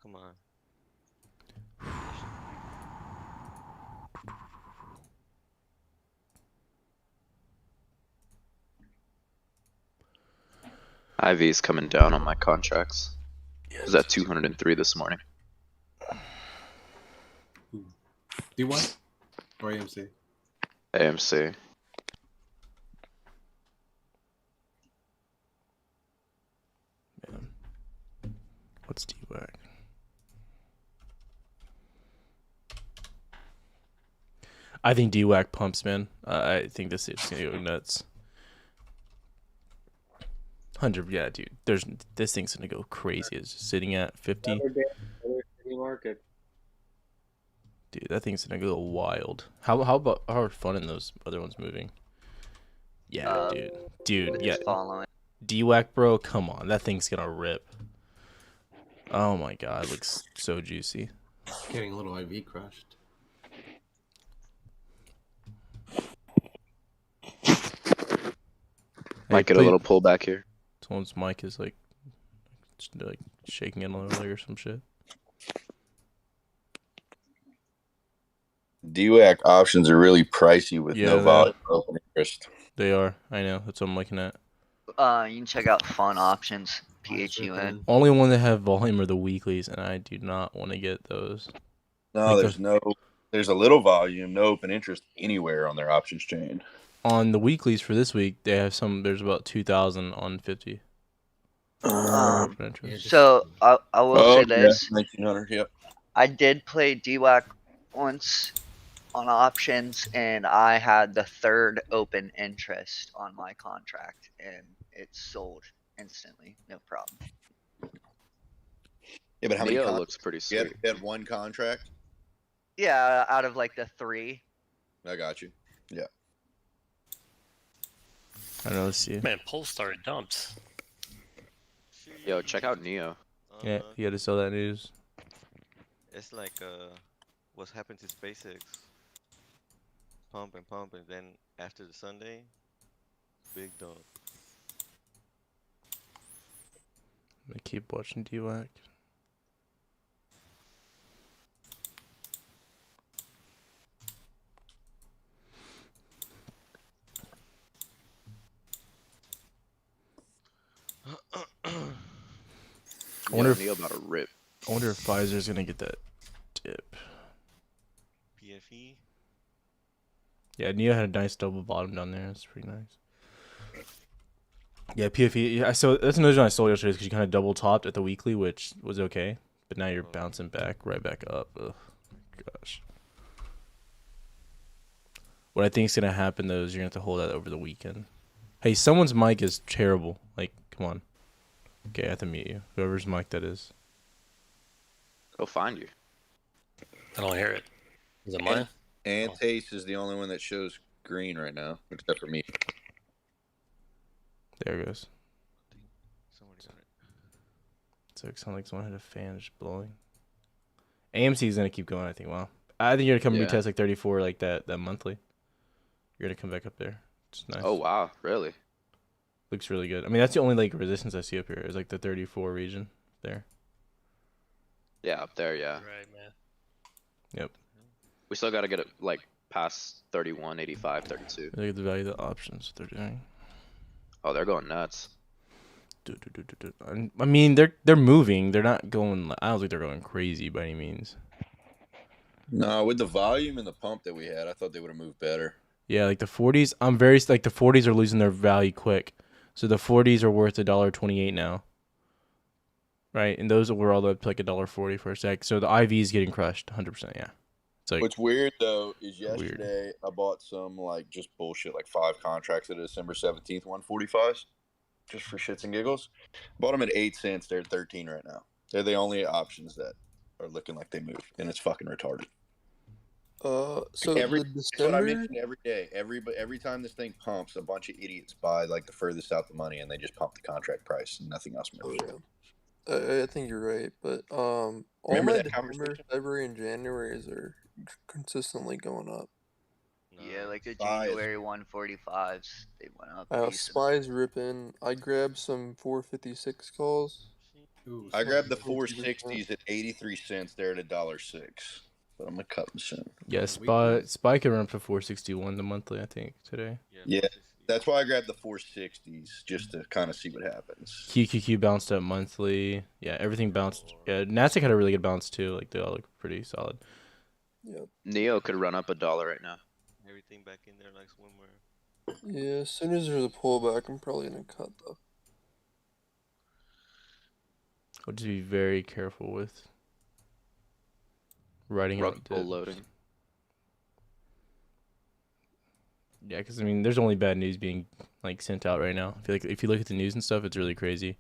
come on. IV's coming down on my contracts. It was at 203 this morning. D1 or AMC? AMC. Man. What's Dwac? I think Dwac pumps, man. I think this is gonna go nuts. 100, yeah, dude. This thing's gonna go crazy. It's just sitting at 50. Market. Dude, that thing's gonna go wild. How are Phun and those other ones moving? Yeah, dude, yeah. Following. Dwac, bro, come on, that thing's gonna rip. Oh my god, it looks so juicy. Getting a little IV crushed. Might get a little pullback here. Someone's mic is like shaking it on their leg or some shit. Dwac options are really pricey with no volume open interest. They are. I know. That's what I'm looking at. You can check out Phun options. PHUN. Only one that have volume are the weeklies, and I do not want to get those. No, like there's a little volume, no open interest anywhere on their options chain. On the weeklies for this week, they have some. There's about 2,000 on 50. So I will say this. Yeah, 1900. Yep. I did play Dwac once on options, and I had the third open interest on my contract, and it sold instantly, no problem. Yeah, but how many? Neo looks pretty sweet. You had one contract. Yeah, out of like the 3. I got you. Yeah. I don't know. Let's see. Man, Polestar dumps. Yo, check out Neo. Yeah, you had to sell that news. It's like what's happened to SpaceX. Pump, and then after the Sunday, big dump. I'm gonna keep watching Dwac. I wonder if Neo about to rip. I wonder if Pfizer's gonna get that dip. PFE. Yeah, Neo had a nice double bottom down there. That's pretty nice. Yeah, PFE. Yeah, so that's another reason I sold yesterday because you kind of double topped at the weekly, which was okay, but now you're bouncing right back up. Ugh, gosh. What I think is gonna happen though is you're gonna have to hold that over the weekend. Hey, someone's mic is terrible. Like, come on. Okay, I have to mute you. Whoever's mic that is. Go find you. I don't hear it. Is it mine? And Taste is the only one that shows green right now, except for me. There it goes. Somebody got it. So it sounds like someone had a fan just blowing. AMC is gonna keep going, I think. Wow. I think you're gonna come retest like 34 like that monthly. You're gonna come back up there. It's nice. Oh wow, really? Looks really good. I mean, that's the only like resistance I see up here is like the 34 region there. Yeah, up there, yeah. Right, man. Yep. We still gotta get it like past 31, 85, 32. Look at the value of the options they're doing. Oh, they're going nuts. I mean, they're moving. They're not going. I don't think they're going crazy by any means. No, with the volume and the pump that we had, I thought they would have moved better. Yeah, like the 40s. I'm very like the 40s are losing their value quick. So the 40s are worth $1.28 now. Right, and those were all up to like $1.40 for a sec. So the IV is getting crushed, 100%. Yeah. It's like, what's weird though is yesterday I bought some like just bullshit like 5 contracts at December 17th 145s just for shits and giggles. Bought them at 8 cents. They're at 13 right now. They're the only options that are looking like they move, and it's fucking retarded. So that's what I mention every day. Every time this thing pumps, a bunch of idiots buy like the furthest out the money, and they just pump the contract price, and nothing else moves. I think you're right, but all my December, February, and January's are consistently going up. Yeah, like the January 145s, they went up. SPY's ripping. I grabbed some 456 calls. Ooh, I grabbed the Small 460s at 83 cents. They're at $1.06. But I'm gonna cut them soon. Yeah, SPY could run up to 461 the monthly, I think, today. Yeah, that's why I grabbed the 460s just to kind of see what happens. QQQ bounced up monthly. Yeah, everything bounced. Yeah, Nasdaq had a really good bounce too. Like they all look pretty solid. Yep. Neo could run up $1 right now. Everything back in there like swimwear. Yeah, as soon as there's a pullback, I'm probably gonna cut though. I'll just be very careful with writing Rug out pull dips. loading. Yeah, because I mean, there's only bad news being like sent out right now. I feel like if you look at the news and stuff, it's really crazy.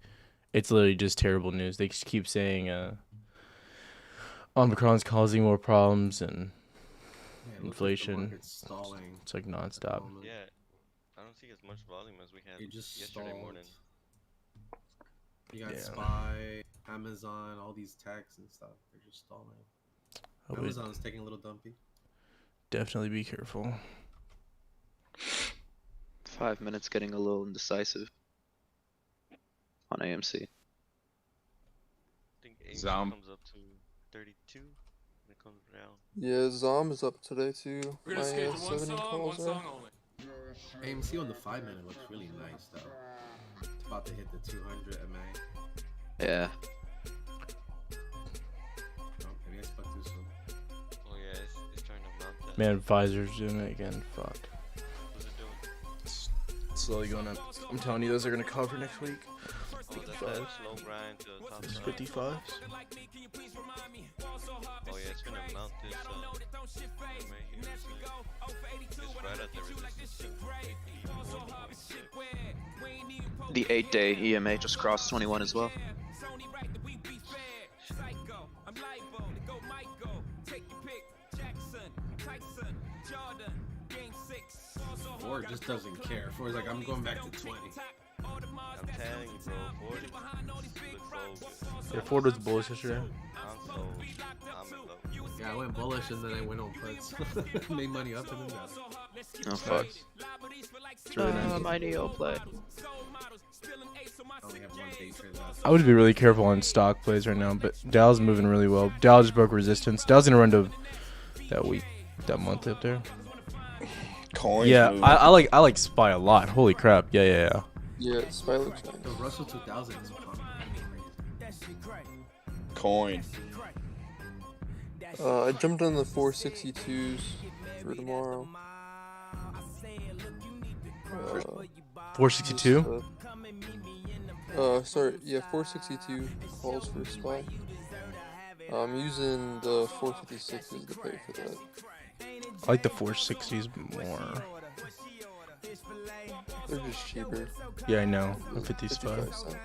It's literally just terrible news. They just keep saying Omicron's causing more problems and inflation. Stalling. It's like nonstop. Yeah, I don't see as much volume as we had It just yesterday stalled. morning. You got Yeah. SPY, Amazon, all these techs and stuff. They're just stalling. I would Amazon's taking a little dumpy. definitely be careful. 5 minutes getting a little indecisive on AMC. I think AMC Zom. comes up to 32 and it comes down. Yeah, Zom is up today too. We're My gonna skate to one 70 song, one calls are. song only. AMC on the 5 minute looks really nice though. It's about to hit the 200 MA. Yeah. Oh, maybe I spoke too soon. Oh yeah, it's trying to mount that. Man, Pfizer's doing it again. Fuck. What's it doing? Slowly going up. I'm telling you, those are gonna cover next week. Oh, that's that slow grind to the top side. 55s. Oh yeah, it's gonna mount this right here. It's right at the resistance. The 8-day EMA just crossed 21 as well. Ford just doesn't care. Ford's like, I'm going back to 20. I'm telling you, bro. Ford looks so good. Yeah, Ford was bullish yesterday. I'm sold. I'm in love. Yeah, I went bullish and then I went on puts. Made money up and then down. Oh fuck. It's really nice. My Neo play. I only have one day trade left. I would be really careful on stock plays right now, but Dow's moving really well. Dow just broke resistance. Dow's gonna run to that week, that month up there. Coins Yeah, moving. I like SPY a lot. Holy crap. Yeah. Yeah, Spy looks nice. The Russell 2000 is pumping. Coin. I jumped on the 462s for tomorrow. 462? Sorry, yeah, 462 calls for SPY. I'm using the 456s to pay for that. I like the 460s more. They're just cheaper. Yeah, I know. I'm 55. 55 cents.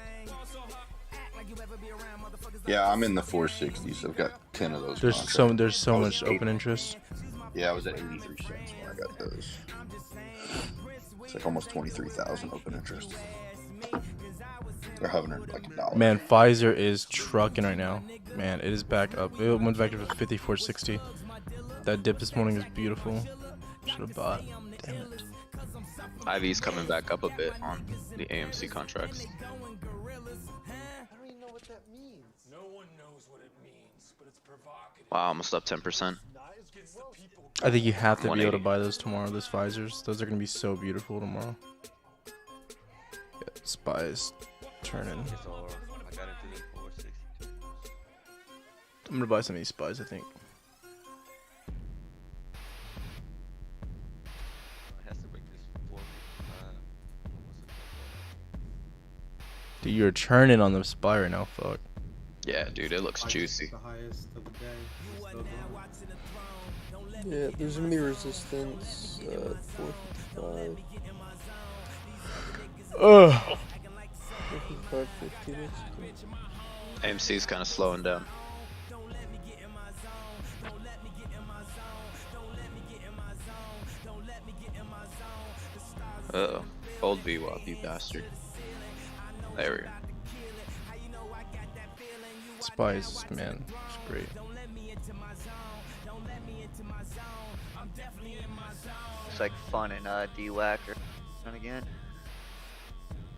Yeah, I'm in the 460s. I've got 10 of those. There's so much open interest. Yeah, I was at 83 cents when I got those. It's like almost 23,000 open interest. They're hovering like $1. Man, Pfizer is trucking right now. Man, it is back up. It went back to 54.60. That dip this morning was beautiful. Should have bought. Damn it. IV's coming back up a bit on the AMC contracts. Wow, almost up 10%. I think you have to be able to 180. buy those tomorrow, those Pfizers. Those are going to be so beautiful tomorrow. Yeah, SPY is turning. It's all. I got into the 462. I'm going to buy some of these SPYs, I think. It has to break this 455. Dude, you're churning on the SPY right now, fuck. Yeah, dude, it looks juicy. The highest of the day. Still going. Yeah, there's gonna be resistance at 455. Ugh. 455, 50 basically. AMC's kind of slowing down. Uh-oh. Old VWAP, you bastard. There we go. SPY is, man, it's great. It's like Phun and Dwac or again.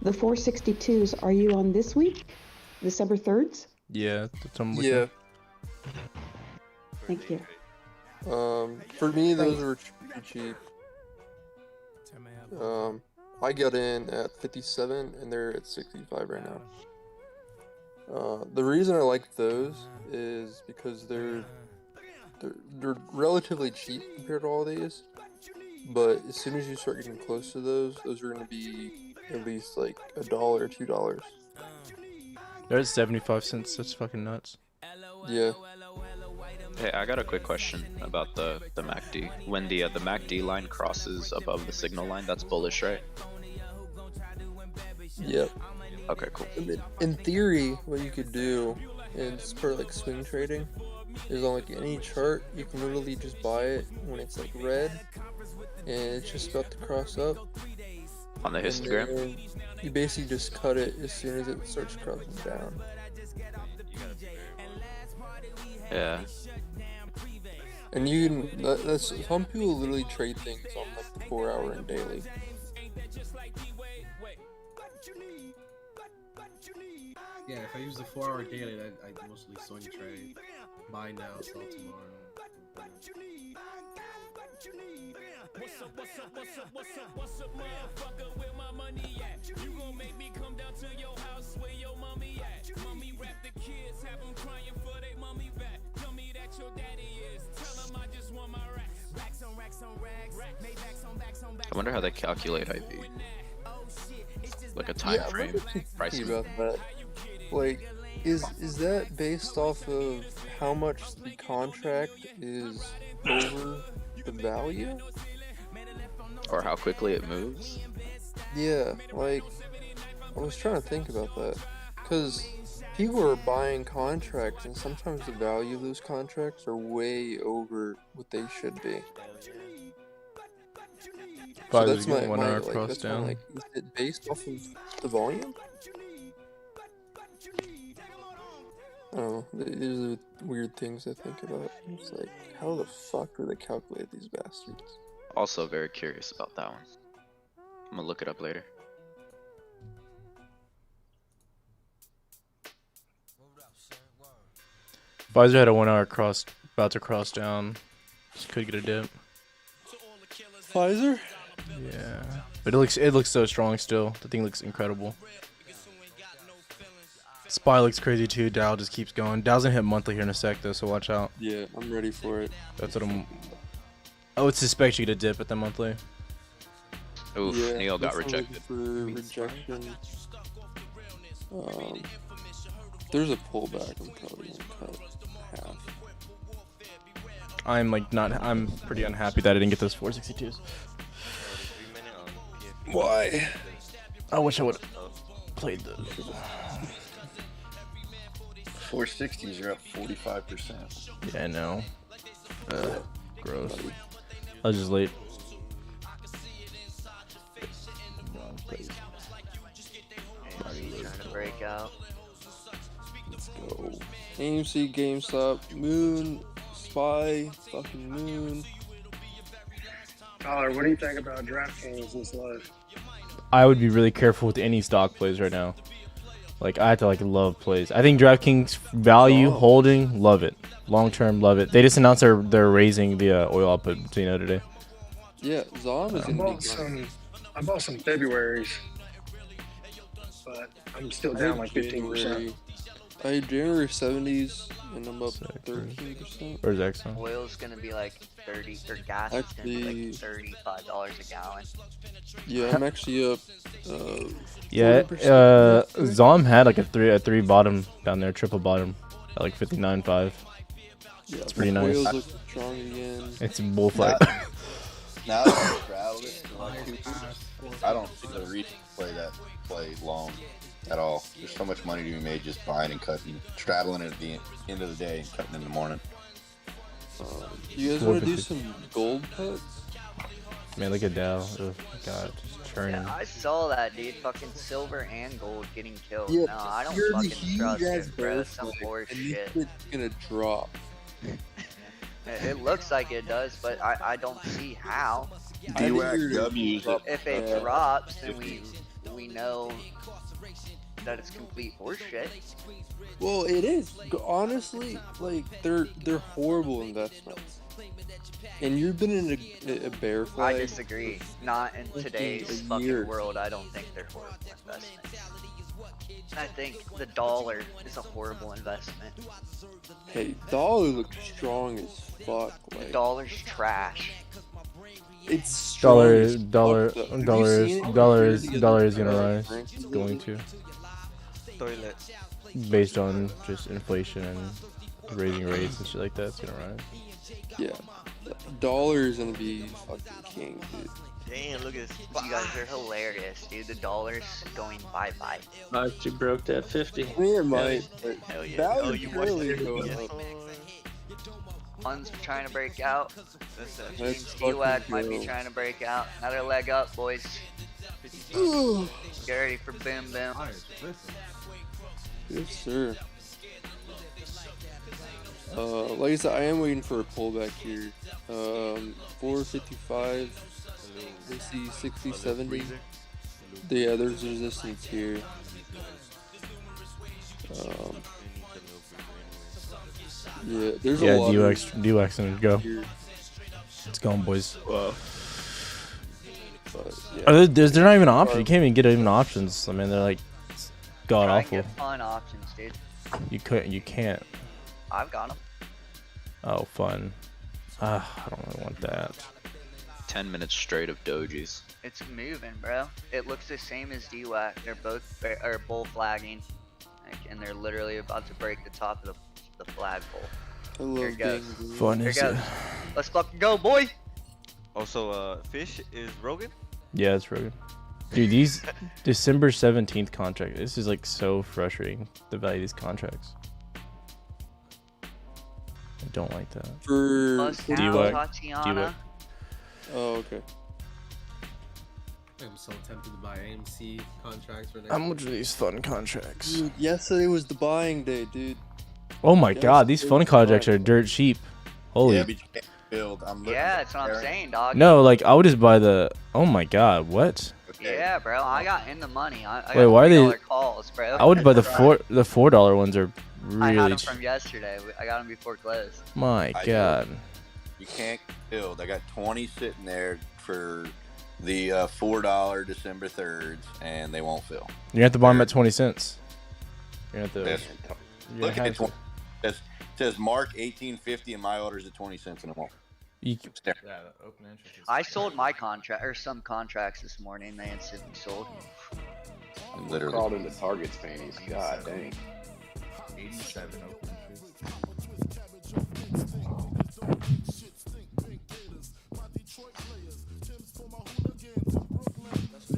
The 462s, are you on this week? December 3rd? Yeah, that's what I'm looking Yeah. at. Thank you. For me, those were pretty cheap. I got in at 57, and they're at 65 right now. The reason I like those is because they're relatively cheap compared to all these, but as soon as you start getting close to those are going to be at least like $1 or $2. They're at 75 cents. That's fucking nuts. Yeah. Hey, I got a quick question about the MACD. When the MACD line crosses above the signal line, that's bullish, right? Yep. Okay, cool. In theory, what you could do is for like swing trading is on like any chart, you can literally just buy it when it's like red and it's just about to cross up. On the histogram? You basically just cut it as soon as it starts crossing down. Yeah. And you can, that's some people literally trade things on like the 4-hour and daily. Yeah, if I use the 4-hour daily, I mostly swing trade. Buy now, sell tomorrow. I wonder how they calculate IV. Like a time frame pricing. About that. Like, is that based off of how much the contract is over the value? Or how quickly it moves? Yeah, like, I was trying to think about that. Because people are buying contracts, and sometimes the value of those contracts are way over what they should be. So that's my is it based off of the volume? I don't know. These are weird things I think about. It's like, how the fuck do they calculate these bastards? Also very curious about that one. I'm gonna look it up later. Pfizer had a 1-hour cross, about to cross down. Just could get a dip. Pfizer? Yeah, but it looks so strong still. The thing looks incredible. SPY looks crazy too. Dow just keeps going. Dow's gonna hit monthly here in a sec though, so watch out. Yeah, I'm ready for it. That's what I'm. I would suspect you get a dip at the monthly. Oof, Yeah, Neil got rejected. For rejection. There's a pullback. I'm probably gonna cut half. I'm like not. I'm pretty unhappy that I didn't get those 462s. Why? I wish I would have played those. 460s are up 45%. Yeah, I know. Gross. I was just late. Trying to break out. Let's go. AMC, GameStop, Moon, SPY, fucking Moon. Tyler, what do you think about DraftKings this low? I would be really careful with any stock plays right now. Like I have to love plays. I think DraftKings value holding, love it. Long term, love it. They just announced they're raising the oil output, today. Yeah, Zom is I bought some Februaries, but I'm still down like 15%. I had January 70s and I'm up 13%. Where's Exxon? Oil's gonna be like 30, or gas is gonna be like $35 a gallon. Yeah, I'm actually up. Yeah, Zom had like a three bottom down there, triple bottom at like 59.5. Yeah, it's pretty nice. Oil's looking strong again. It's a bullfight. Now that I've straddled it for like 2 weeks, I don't see the reason to play long at all. There's so much money to be made just buying and cutting, straddling it at the end of the day and cutting in the morning. You guys want to do some gold cuts? Man, look at Dow. Oh, God, just turning. Yeah, I saw that, dude. Fucking silver and gold getting killed. Yeah, no, I don't you're fucking the huge trust ass it, bro. bear Some flag, horse and shit. It's gonna drop. It looks like it does, but I don't see how. Dwac W's. If it drops, then we know that it's complete horseshit. Well, it is. Honestly, like they're horrible investments. And you've been in a bear I flag. disagree. Not in fucking today's a fucking year. world. I don't think they're horrible investments. I think the dollar is a horrible investment. Hey, dollar looks strong as fuck. The Like dollar's trash. it's strong as fuck, dollar though. Have you dollar seen it dollar compare is to the dollar other is gonna currencies? rise. It's going to, Toilet. based on just inflation and raising rates and shit like that. It's gonna rise. Yeah, dollar is gonna be fucking king, dude. Damn, look at this. You guys are hilarious, dude. The dollar's going bye-bye. I actually broke that 50. I mean, it might, but Hell yeah. that Oh, would you watched really it? go Yes, up. boy. Fun's trying to break out. That's that. Let's Dwac might be go. trying to break out. Another leg up, boys. Ooh, Get ready for boom boom. yes, sir. Like I said, I am waiting for a pullback here. 455. Let's see, 60, 70. Yeah, there's resistance here. Yeah, there's Yeah, a lot Dwac and go. here. It's going, boys. But, yeah. They're not even options. You can't even get even options. I mean, they're like god Try and awful. get fun options, dude. You can't. I've got them. Oh, fun. I don't really want that. 10 minutes straight of dojis. It's moving, bro. It looks the same as Dwac. They're both bull flagging, and they're literally about to break the top of the flagpole. I Here love it goes. being Fun Here is it goes. it? Let's fucking go, boy. Also, Fish is Rogan? Yeah, it's really good. Dude, these December 17th contract. This is like so frustrating. The value of these contracts. I don't like that. for Bust down, Dwac. Tatiana. Oh, okay. I'm so tempted to buy AMC contracts for next How much are these fun contracts? Dude, yesterday was the buying day, dude. Oh my Yes, god, these it fun was contracts fun. are dirt cheap. Holy. Yeah, but you can't build. I'm looking Yeah, at that's what I'm Aaron. saying, dog. No, like I would just buy the. Oh my god, what? Okay. Yeah, bro. I got in the money. I Wait, got why are they- $3 calls, bro. I would buy the Right. $4 ones are I had really. them from yesterday. I got them before close. My I- god. You can't build. I got 20 sitting there for the $4 December 3rd, and they won't fill. You're gonna have to buy them at 20 cents. You're gonna have Yes. to. You're Look gonna at have it. to. It says Mark 1850, and my order's at 20 cents, and it won't. You, There. I sold my contract or some contracts this morning. They instantly sold. Literally. Crawled into Target's panties. God dang. 87 open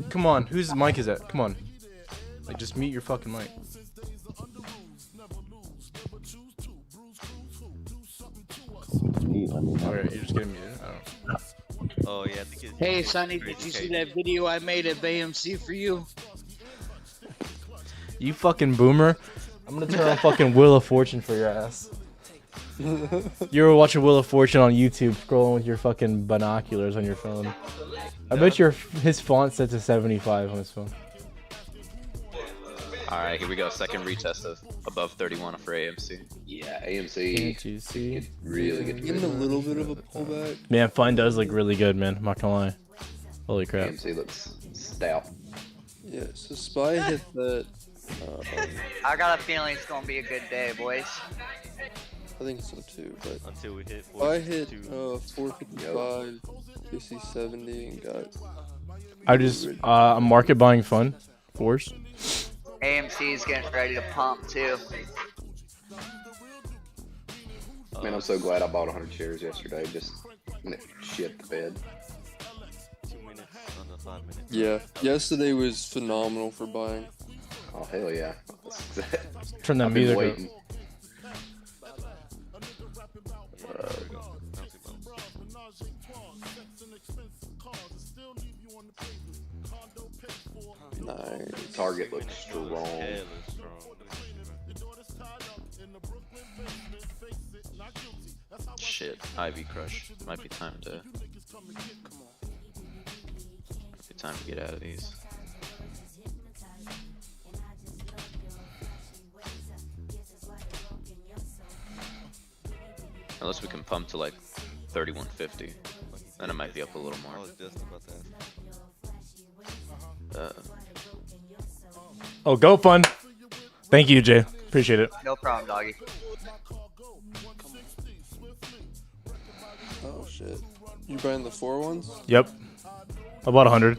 come on, whose mic is that? Come on. Like, just mute your fucking mic. Alright, you're just getting muted. I don't know. Oh, yeah, I think it's. Hey, Sonny, did you see that video I made of AMC for you? You fucking boomer. I'm gonna turn on fucking Wheel of Fortune for your ass. You were watching Wheel of Fortune on YouTube, scrolling with your fucking binoculars on your phone. I bet his font set to 75 on his phone. Alright, here we go. Second retest of above 31 for AMC. Yeah, AMC Can't you see? really good. Getting a little bit of a pullback. Man, Fine does look really good, man. I'm not gonna lie. Holy crap. AMC looks stout. Yeah, so SPY hit that. I got a feeling it's gonna be a good day, boys. I think so too, but Until we hit SPY hit 452. 455, 50, 70, and got. I just I'm market buying Fun, of course. AMC is getting ready to pump too. Man, I'm so glad I bought 100 shares yesterday. Just when it shit the bed. 2 minutes under 5 minutes. Yeah, yesterday was phenomenal for buying. Oh hell yeah! Turn that I've been music up. waiting. Nice. Target looks strong. Hella strong. Shit, Ivy Crush. Might be time to. Be time to get out of these. Unless we can pump to like 3150. Then it might be up a little I more. was just about that. Oh, go Phun. Thank you, Jay. Appreciate it. No problem, doggy. Oh shit. You buying the 4 ones? Yep. About 100.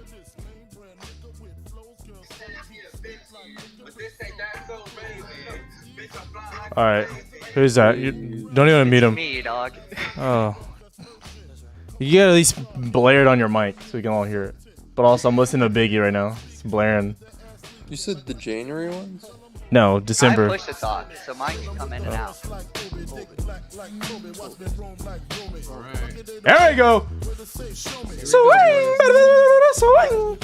All right. Who's that? You don't even meet him. Me, dog. Oh. You get at least blared on your mic so we can all hear it. But also, I'm listening to Biggie right now. It's blaring. You said the January ones? No, December. I push the talk, so mine can come in and out. There we go. Swing, swing.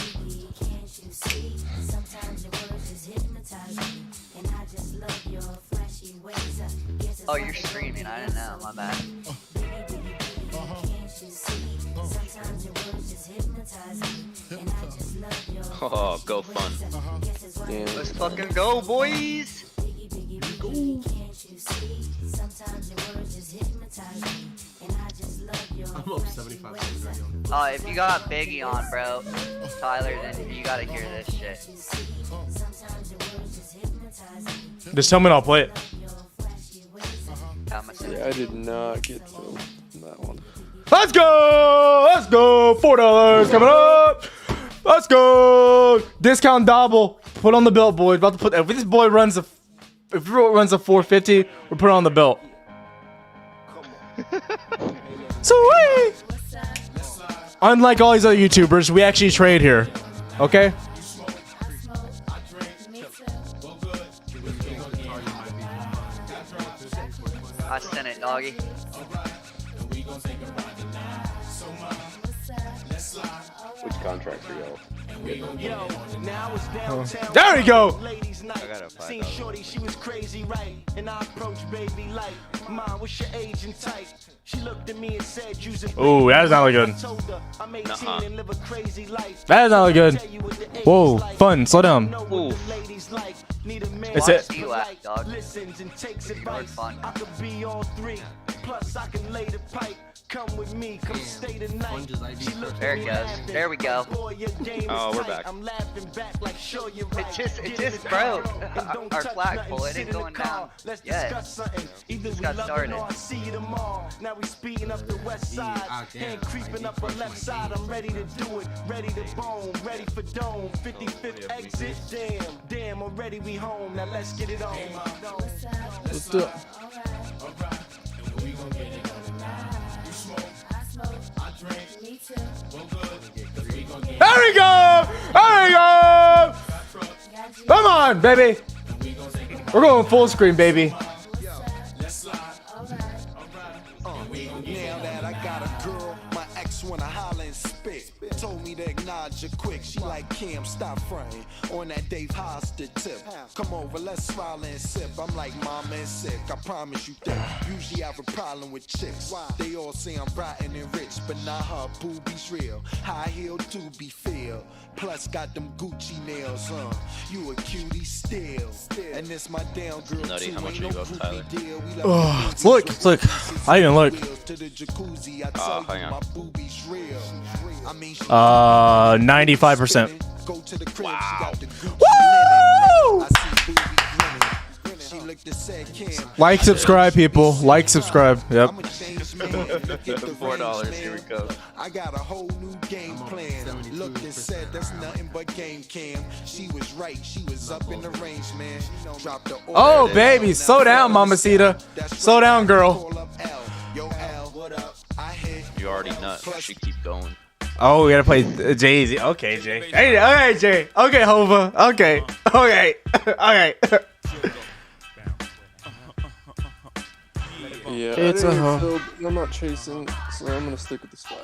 Oh, you're streaming. I didn't know. My bad. Oh, go Phun. Yeah. Let's fucking go, boys. I'm up 75 If you got Biggie on, bro, Tyler, then you gotta hear this shit. Just tell me and I'll play it. Yeah, I did not get to that one. Let's go! Let's go! $4 coming up! Let's go! Discount double. Put on the belt, boys. About to put. If this boy runs a 450, we'll put it on the belt. Sweet! Unlike all these other YouTubers, we actually trade here. Okay? I sent it, doggy. Which contracts are y'all? There we go! I got a $5. She was crazy, right? And I approached baby like, Mom, what's your age and type? She looked at me and said, Ooh, that is not look good. Nuh-uh. That is not look good. Whoa, Phun, slow down. Ooh. It's it. Dwac, dog. Listens and takes Pretty hard advice. fun. I could be all 3. Plus I can lay the pipe. Come with me, come stay the night. There it goes. There we go. Oh, we're back. I'm laughing back like sure you're It just broke. Our flagpole, it ain't going down yet. Just got started. Now we speeding up the west side and creeping up the left side. I'm ready to do it, ready to bone, ready for dome. 55th exit, damn, already we home. Now let's get it on. Let's do it. There we go! There we go! Come on, baby! We're going full screen, baby. Now that I got a girl, my ex wanna holler and spit. Told me to acknowledge her quick. She like, Cam, stop fronting on that Dave Hosted tip. Come over, let's smile and sip. I'm like, mama and sick. I promise you that. Usually have a problem with chicks. They all say I'm rotten and rich, but not her boobies real. High heel to be feel. Plus got them Gucci nails, You a cutie still. And this my down girl Nutty, too. how much Ain't do you no go, Tyler? groupie deal. We Oh, look. I didn't look. to the jacuzzi. I Oh, tell hang you on. my boobies real. I mean, 95%. Go to the crib, Wow. she got the Gucci Woo! linen. I see booby grinning. She looked and said, Cam, Like, subscribe, people. Like, subscribe. Yep. I'm a changed man. Get the $4, range, here we man. go. I got a whole new game plan. Looked and said, that's nothing but game cam. She was right, she was up in the range, man. Dropped the order. Oh, baby. Slow down, Mamacita. Slow down, girl. Call up L. Yo, L, what up? I hit. You already nut. She keep going. Oh, we gotta play Jay-Z. Okay, Jay. Hey, okay, Jay. Okay, Hova. Okay. Okay. Okay. Yeah, It's a hoe. I'm not chasing, so I'm gonna stick with the slide.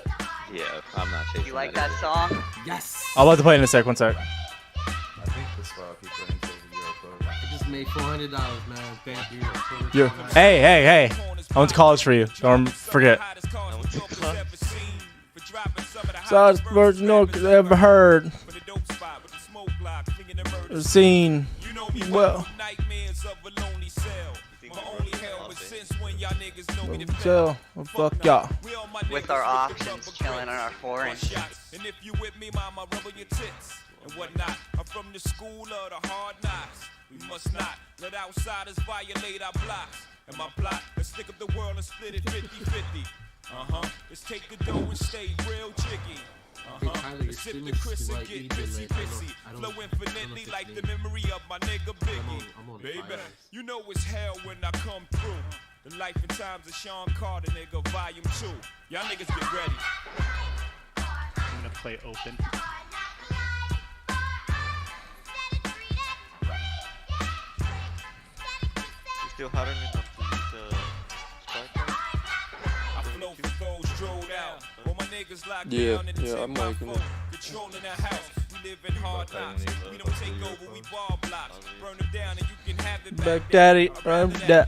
Yeah, I'm not chasing. You like that that song? Yes. I'm about to play it in a sec. One sec. I think this file people into the Euro. I just made $400, man. Thank you. You. Hey. I went to college for you. Don't forget. Saddest version I've ever heard. Seen. Well. So, fuck y'all. With our options chilling on our foreign. And if you with me, mama, rubber your tits and whatnot. I'm from the school of the hard knocks. We must not let outsiders violate our blocks. And my plot, let's stick up the world and split it 50-50. Let's take the dough and stay real jiggy. Let's sip the Chris and get pissy. Flow infinitely like the memory of my nigga Biggie. Baby, you know it's hell when I come through. The life and times of Sean Carter, nigga, volume 2. Y'all niggas get ready. I'm gonna play open. You still hotter than the I flow for those drilled out. All my niggas locked Yeah, down in the yeah, I'm liking it. controlling the house. We live in hard knocks. We don't take over, we ball blocks. Burn them down and you can have it Back daddy, run that.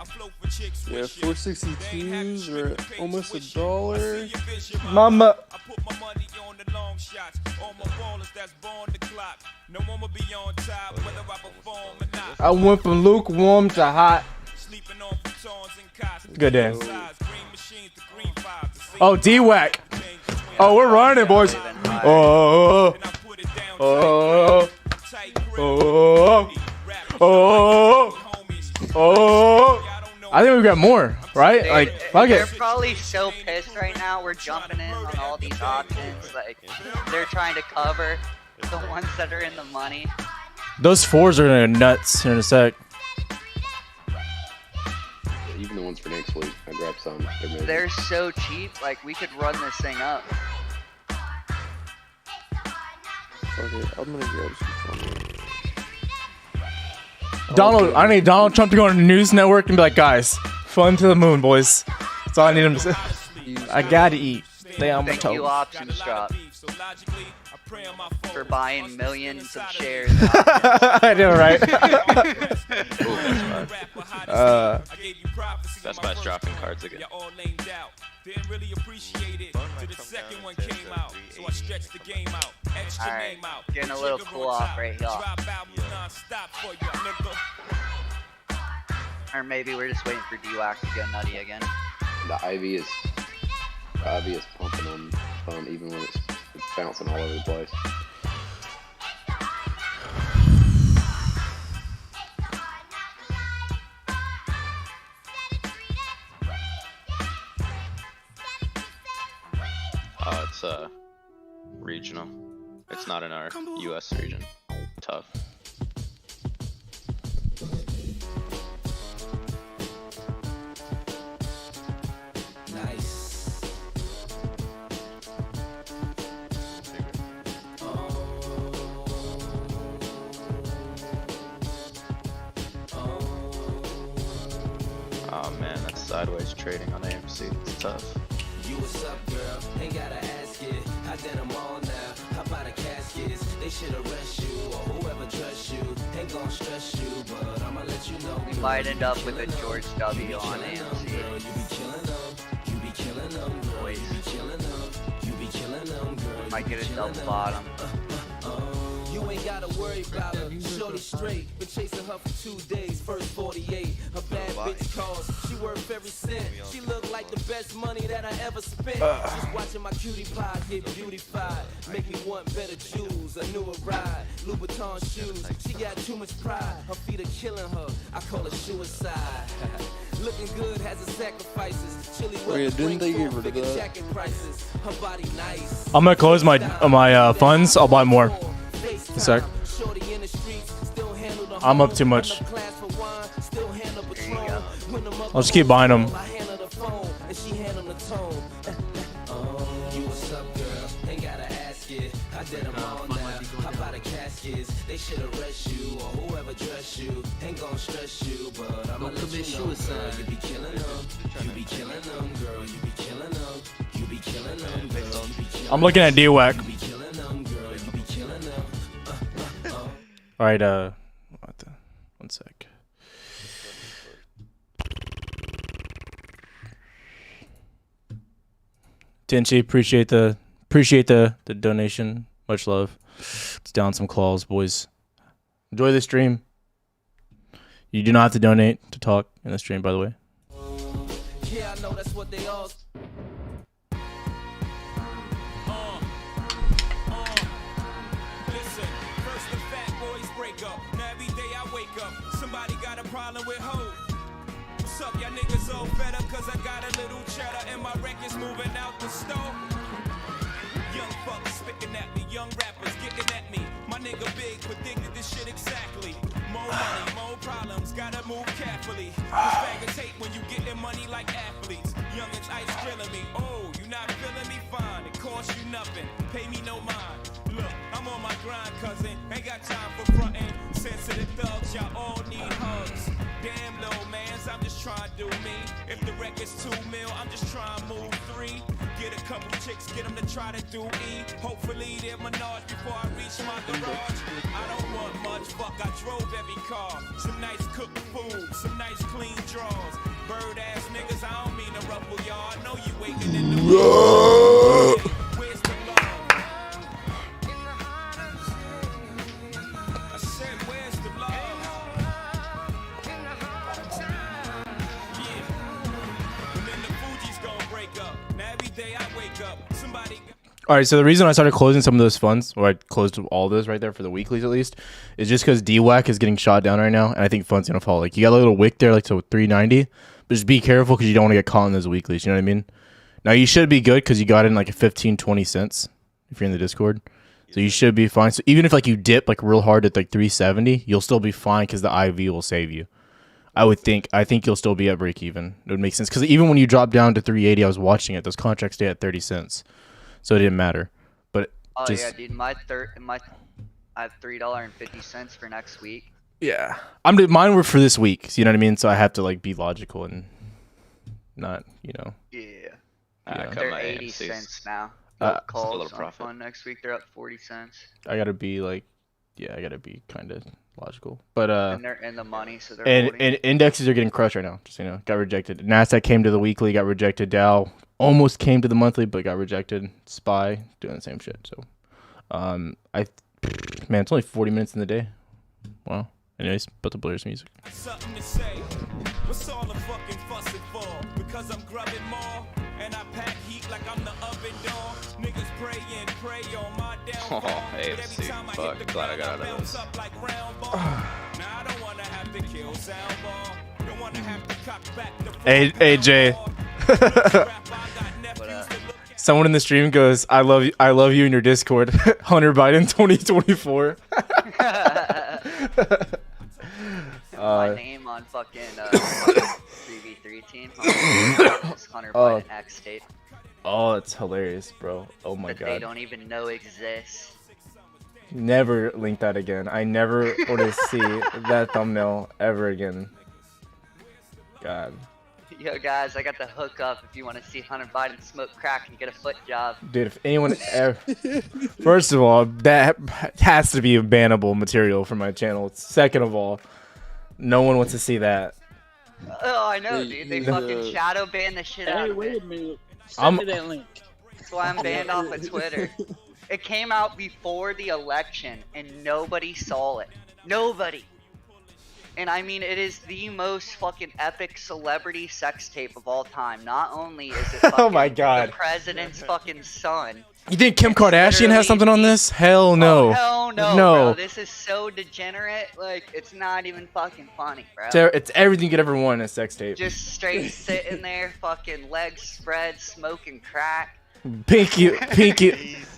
Yeah, 462s are almost $1. Mama. I put my money on the long shots. All my ballers that's born the clock. No one will be on top, whether I perform or not. I went from lukewarm to hot. Sleeping on futons and cots. Good day. Green machines to green fives. Oh, Dwac. Oh, we're running, boys. Oh, oh, oh, oh, oh. I think we got more, right? Like, fuck They're it. probably so pissed right now. We're jumping in on all these options. Like, they're trying to cover the ones that are in the money. Those fours are gonna go nuts here in a sec. Even the ones for next week, I grabbed some. They're amazing. They're so cheap. Like, we could run this thing up. Okay, I'm gonna grab some fun. Donald, I need Donald Trump to go on the news network and be like, guys, fun to the moon, boys. That's all I need him to say. I gotta eat. Stay on my Thank you, toes. options drop, for buying millions of shares. I know, right? Best Buy's dropping cards again. Didn't really appreciate it till the second one came out. So I stretched the game out. Extra Alright, name out. getting a little cool off right here. Drop albums non-stop for you, nigga. Or maybe we're just waiting for Dwac to go nutty again. The IV is pumping on Phun even when it's bouncing all over the place. It's regional. It's not in our US region. Tough. Oh man, that's sideways trading on AMC. It's tough. You what's up, girl? Ain't gotta ask it. I did them all now. How about the caskets? They should arrest you or whoever trusts you. Ain't gon' stress you, but I'ma let you know. We might end up with a George W on AMC. You be killing them. You be killing them, girl. You be killing them. You be killing them, girl. Might get a double bottom. You ain't gotta worry about her. Shorty straight. Been chasing her for 2 days. First 48. Her bad bitch calls. She worth every cent. She look like the best money that I ever spent. Just watching my cutie pie get beautified. Make me want better jewels. A newer ride. Louboutin shoes. She got too much pride. Her feet are killing her. I call it suicide. Looking good has its sacrifices. Chili Oh yeah, didn't they get rid of that? jacket prices. Her body nice. I'm gonna close my funds. I'll buy more. A sec. I'm up too much. I'll just keep buying them. They should arrest you or whoever dress you. Ain't gon' stress you, but I'ma let you know, girl. You be killing them. You be killing them, girl. You be killing them. You be killing them, girl. You be killing I'm looking at Dwac. You be killing them, girl. You be killing them. All right, one sec. Tenchi, appreciate the donation. Much love. Let's down some claws, boys. Enjoy the stream. You do not have to donate to talk in the stream, by the way. Yeah, I know that's what they all. Listen, first the fat boys break up. Now every day I wake up, somebody got a problem with hope. What's up, y'all niggas all fed up? Cause I got a little cheddar and my record's moving out the store. Young fuckers spitting at me, young rappers getting at me. My nigga Big predicted this shit exactly. More money, more problems, gotta move carefully. This bag of tape when you getting money like athletes. Youngins ice drilling me, oh, you not feeling me? Fine, it costs you nothing, pay me no mind. Look, I'm on my grind, cousin, ain't got time for frontin'. Sensitive thugs, y'all all need hugs. Damn little mans, I'm just trying to do me. If the record's 2 mil, I'm just trying to move 3. Get a couple chicks, get them to try to do E. Hopefully they're menage before I reach my garage. I don't want much, fuck, I drove every car. Some nice cooked food, some nice clean drawers. Bird ass niggas, I don't mean to ruffle y'all. I know you waiting in the morning. Where's the love? I said, where's the love? All right, so the reason I started closing some of those funds, or I closed all those right there for the weeklies at least, is just because Dwac is getting shot down right now, and I think Phun's gonna fall. Like, you got a little wick there, like to 390, but just be careful because you don't want to get caught in those weeklies. You know what I mean? Now you should be good because you got in like a 15-20 cents if you're in the Discord, so you should be fine. So even if like you dip like real hard at like 370, you'll still be fine because the IV will save you. I think you'll still be at break even. It would make sense because even when you drop down to 380, I was watching it. Those contracts stay at 30 cents. So it didn't matter, but Oh just, yeah, dude, I have $3.50 for next week. yeah, mine were for this week. So you know what I mean? So I have to like be logical and not, you know. Yeah. They're 80 cents now. Calls on Phun next week. They're up 40 cents. I gotta be like, yeah, I gotta be kind of logical. But and they're in the money, so they're and indexes are getting crushed right now. Just, you know, got rejected. Nasdaq came to the weekly, got rejected. Dow almost came to the monthly, but got rejected. SPY doing the same shit. So, man, it's only 40 minutes in the day. Wow. Anyways, about to blur some music. Something to say. What's all the fucking fussing for? Because I'm grubbing more, and I pack heat like I'm the oven door. Niggas pray and pray on my downfall. Oh, AFC. Fuck, glad I got out of this. Now I don't wanna have to kill soundball. Don't wanna have to cock back the Hey Jay. Someone in the stream goes, I love you in your Discord. Hunter Biden 2024. My name on fucking 3v3 team. Hunter Biden X tape. Oh, it's hilarious, bro. Oh my god. They don't even know exists. Never link that again. I never want to see that thumbnail ever again. God. Yo guys, I got the hook up if you want to see Hunter Biden smoke crack and get a foot job. Dude, if anyone ever... First of all, that has to be bannable material for my channel. Second of all, no one wants to see that. Oh, I know, dude. They fucking shadow ban the shit out of it. Wait a minute. Send me that link. That's why I'm banned off of Twitter. It came out before the election, and nobody saw it. Nobody. And I mean, it is the most fucking epic celebrity sex tape of all time. Not only is it fucking Oh my god. the president's fucking son. You think Kim Kardashian has something on this? Hell no. Oh, hell no, bro. This is so degenerate. Like, it's not even fucking funny, bro. It's everything you could ever want in a sex tape. Just straight sitting there, fucking legs spread, smoking crack. Pinky Send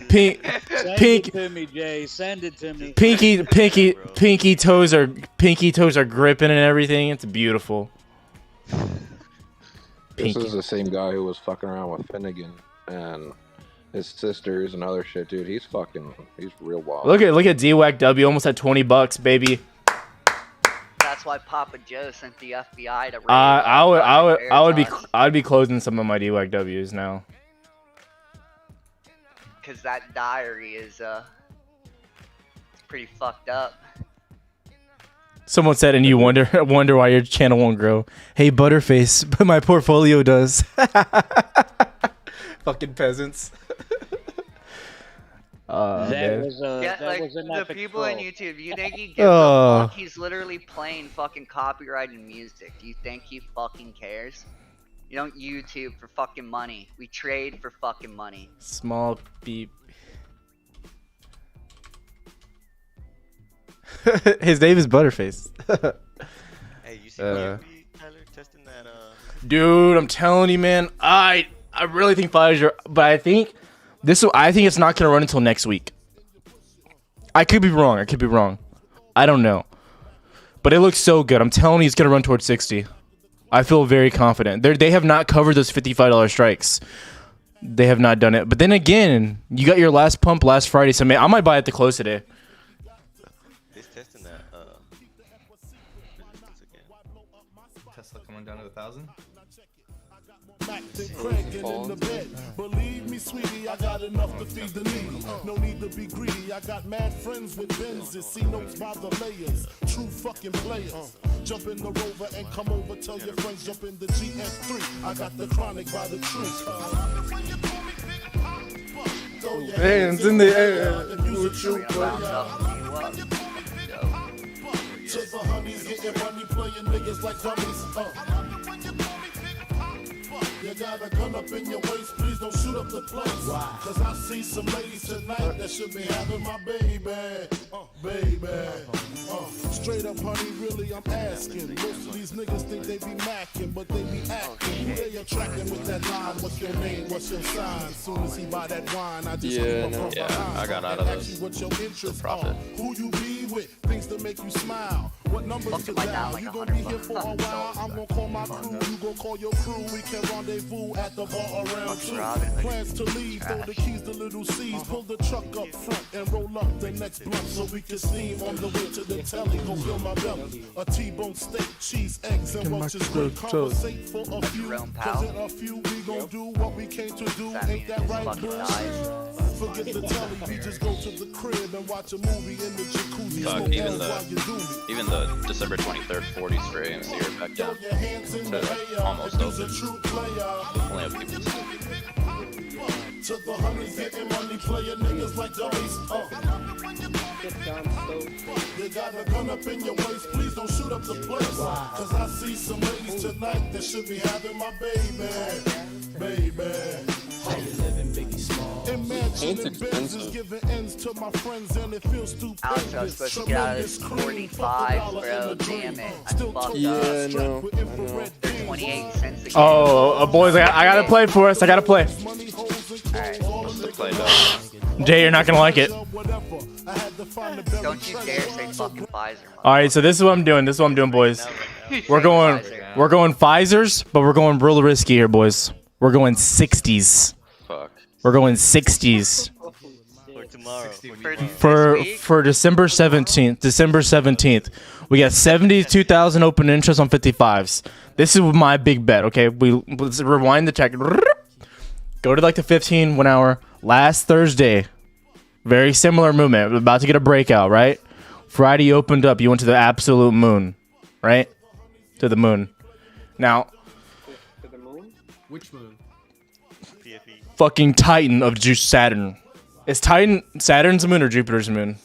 it to me, Jay. Send it to me. pinky toes are gripping and everything. It's beautiful. This is the same guy who was fucking around with Finnegan and his sisters and other shit, dude. He's real wild. Look at Dwac W, almost at $20, baby. That's why Papa Joe sent the FBI to raid I would be closing some of my Dwac Ws now. Cause that diary is pretty fucked up. Someone said, and you wonder why your channel won't grow. Hey Butterface, but my portfolio does. Fucking peasants. That was an the epic people troll. on YouTube, you think he gives a fuck? He's literally playing fucking copyrighted music. Do you think he fucking cares? You don't YouTube for fucking money. We trade for fucking money. Small beep. His name is Butterface. Hey, you see Tyler testing that? Dude, I'm telling you, man. I really think Pfizer, but I think it's not gonna run until next week. I could be wrong. I don't know. But it looks so good. I'm telling you, it's gonna run towards 60. I feel very confident. They have not covered those $55 strikes. They have not done it. But then again, you got your last pump last Friday, so I might buy it at the close today. He's testing that. Tesla coming down to 1,000. Believe me, sweetie, I got enough to feed the needy. No need to be greedy. I got mad friends with Benzes. See notes by the layers. True fucking players. Jump in the Rover and come over. Tell your friends jump in the GS3. I got the chronic by the tree. Hands in the air. Chase the honeys, getting money, playing niggas like dummies. You got a gun up in your waist, please don't shoot up the place. Cause I see some ladies tonight that should be having my baby. Straight up, honey, really, I'm asking. Most of these niggas think they be macking, but they be acting. Who they attracting with that line? What's your name? What's your sign? Soon as he buy that wine, I just I got out of those. What your interests profit. are. Who you be with? Things to make you smile. What numbers to dial? You gonna be here for a while? I'm gonna call my crew. You gonna call your crew. We can rendezvous at the bar around 2. Plans to leave, throw the keys to little C's. Pull the truck up front and roll up the next blunt so we can steam on the way to the telly. Go fill my belly. A T-bone steak, cheese, eggs, and roaches. Good conversate for a few. Cause in a few we gon' do what we came to do. Ain't that right, Bush? Forget the telly, we just go to the crib and watch a movie in the jacuzzi. Fuck, even the December 23rd 40s for AMC are back down to almost open. Only have people sleeping. To the honeys, getting money, playing niggas like dummies. You got a gun up in your waist, please don't shoot up the place. Cause I see some ladies tonight that should be having my baby. How you living, Biggie Small? Imagining Benzes giving ends to my friends and it feels stupid. Alex, I was supposed to get out of this 45, bro. Damn it. I fucked up. Yeah, no. They're 28 cents again. Oh, boys, I gotta play for us. I gotta play. Jay, you're not gonna like it. Don't you dare say fucking Pfizer. All right, so this is what I'm doing. Boys. We're going Pfizer's, but we're going real risky here, boys. We're going 60s. Fuck. We're going 60s. For tomorrow. For December 17th. December 17th. We got 72,000 open interest on 55s. This is my big bet, okay? Let's rewind the check. Go to like the 15 1 hour. Last Thursday, very similar movement. We're about to get a breakout, right? Friday you opened up. You went to the absolute moon, right? To the moon. Now, To the moon? Which moon? PFE. fucking Titan of Saturn. Is Titan Saturn's moon or Jupiter's moon?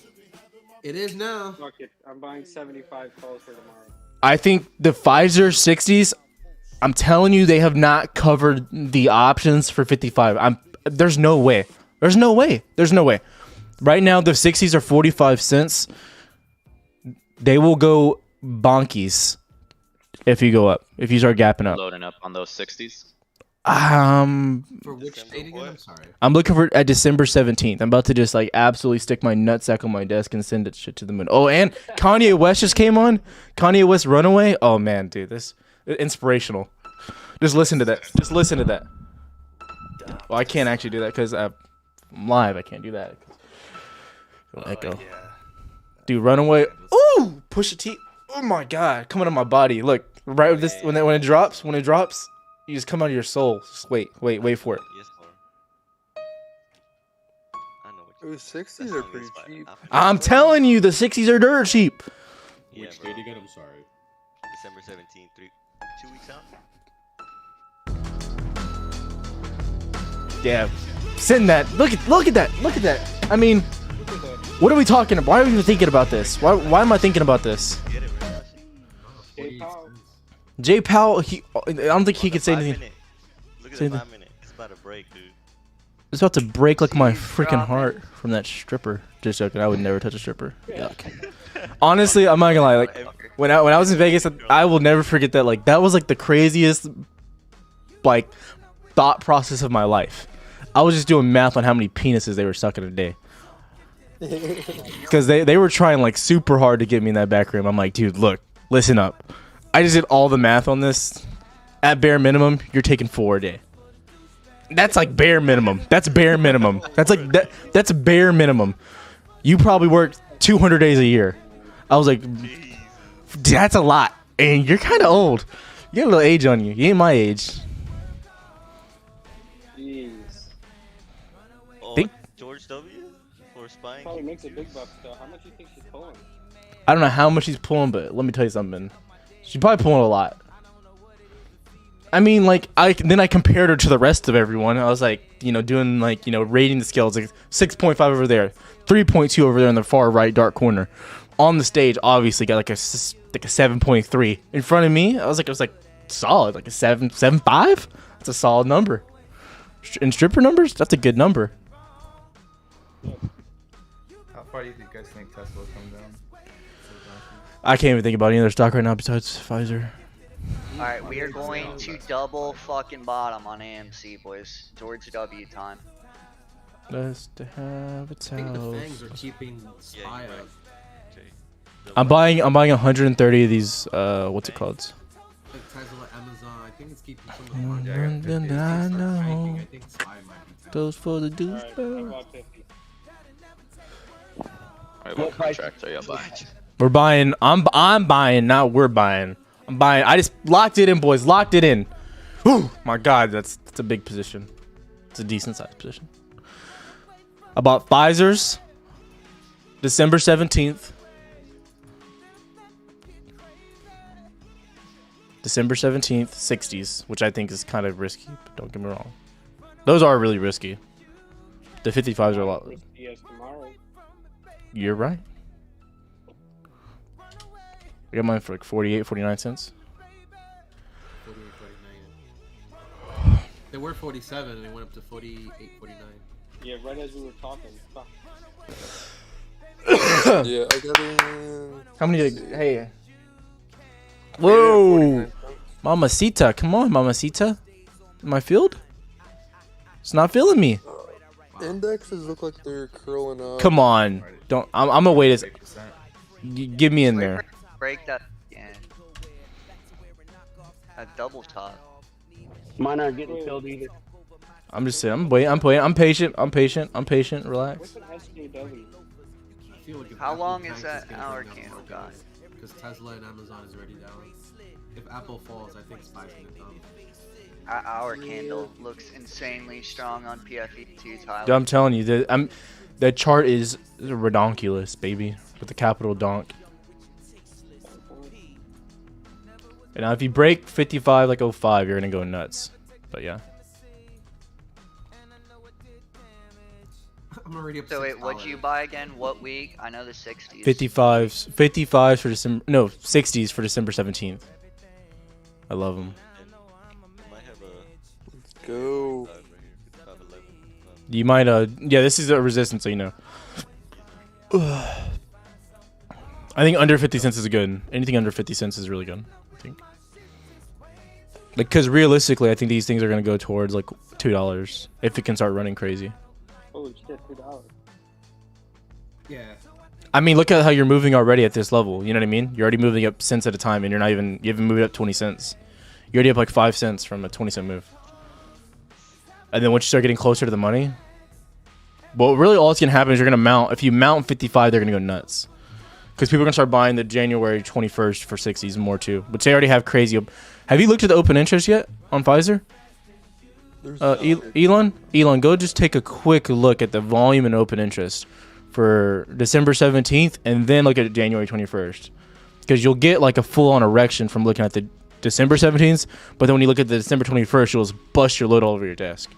It is now. Fuck it. I'm buying 75 calls for tomorrow. I think the Pfizer 60s, I'm telling you, they have not covered the options for 55. There's no way. Right now, the 60s are 45 cents. They will go bonkies if you go up, if you start gapping up. Loading up on those 60s. For which date again? I'm sorry. I'm looking for at December 17th. I'm about to just like absolutely stick my nutsack on my desk and send it shit to the moon. Oh, and Kanye West just came on. Kanye West Runaway. Oh man, dude, this inspirational. Just listen to that. Well, I can't actually do that because I'm live. I can't do that. It'll echo. Yeah. Dude, Runaway. Ooh, push a T. Oh my God, coming on my body. Look, right with this when it drops, you just come out of your soul. Just wait for it. Yes, Lord. I know what The 60s are pretty cheap. I'm telling you, the 60s are dirt cheap. Yeah, Which date again? I'm sorry. December 17th, 2 weeks out. Yeah, send that. Look at that. I mean, what are we talking about? Why are we even thinking about this? Why am I thinking about this? Jay Powell. Jay Powell, I don't think he could say anything. Look at Say the the- 5 minute. It's about to break, dude. It's about to break like my freaking dropping. heart from that stripper. Just joking. I would never touch a stripper. Yuck. Honestly, I'm not gonna lie. Like when I was in Vegas, I will never forget that. Like that was like the craziest like thought process of my life. I was just doing math on how many penises they were sucking a day. Because they were trying like super hard to get me in that back room. I'm like, dude, look, listen up. I just did all the math on this. At bare minimum, you're taking 4 a day. That's like bare minimum. That's bare minimum. That's like that's bare minimum. You probably work 200 days a year. I was like, that's a lot. And you're kind of old. You got a little age on you. You ain't my age. Jeez. Oh, Think- George W. for spying. Probably makes a big bucks though. How much do you think she's pulling? I don't know how much she's pulling, but let me tell you something. She's probably pulling a lot. I mean, like, I compared her to the rest of everyone. I was like, doing like, rating the scales, like 6.5 over there, 3.2 over there in the far right dark corner. On the stage, obviously got like a 7.3. In front of me, I was like solid, like a 7.5. That's a solid number. In stripper numbers, that's a good number. How far do you guys think Tesla will come down? I can't even think about any other stock right now besides Pfizer. Alright, we are going to double fucking bottom on AMC, boys. George W. time. Let's have a I think the towel. fangs are keeping Spy up. I'm buying 130 of these. What's it called? Like Tesla, Amazon. I think it's keeping some of the market. I know. I think Spy might be. Those for the Alright, I douchebag. bought 50. Alright, what contract are y'all buying? We're buying. I'm buying. Not we're buying. I'm buying. I just locked it in, boys. Locked it in. Whew, my God, that's a big position. It's a decent sized position. I bought Pfizer's December 17th. December 17th, 60s, which I think is kind of risky, but don't get me wrong. Those are really risky. The 55s are a lot. Yes, tomorrow. You're right. I got mine for like 48, 49 cents. 48, 49. They were 47 and they went up to 48, 49. Yeah, right as we were talking. Fuck. Yeah, I got in. How many? Hey. Whoa. Mamacita. Come on, Mamacita. My field? It's not feeling me. Indexes look like they're curling up. Come on. Don't. I'm gonna wait as. Give me in there. Break that again. A double top. Mine aren't getting filled either. I'm just saying. I'm waiting. I'm playing. I'm patient. I'm patient. I'm patient. Relax. What's an SJW? I feel like if How Apple long is tanks, that it's gonna hour go down candle, further. guys? Because Tesla and Amazon is already down. If Apple falls, I think Spy's gonna come. Our candle looks insanely strong on PFE2, Tyler. Dude, I'm telling you, that chart is redonkulous, baby, with the capital donk. And now if you break 55 like 05, you're gonna go nuts. But yeah. I'm already up. So wait, what'd you buy again? What week? I know the 60s. 55s for December. No, 60s for December 17th. I love them. Let's go. You might yeah, this is a resistance, so you know. I think under 50 cents is good. Anything under 50 cents is really good, I think. Like, cause realistically, I think these things are gonna go towards like $2 if it can start running crazy. Holy shit, $2. Yeah. I mean, look at how you're moving already at this level. You know what I mean? You're already moving up cents at a time, and you haven't moved up 20 cents. You're already up like 5 cents from a 20-cent move. And then once you start getting closer to the money, well, really all that's gonna happen is you're gonna mount. If you mount 55, they're gonna go nuts. Because people are gonna start buying the January 21st for 60s and more too. But they already have crazy. Have you looked at the open interest yet on Pfizer? Elon, go just take a quick look at the volume and open interest for December 17th, and then look at January 21st. Because you'll get like a full-on erection from looking at the December 17th, but then when you look at the December 21st, you'll just bust your load all over your desk.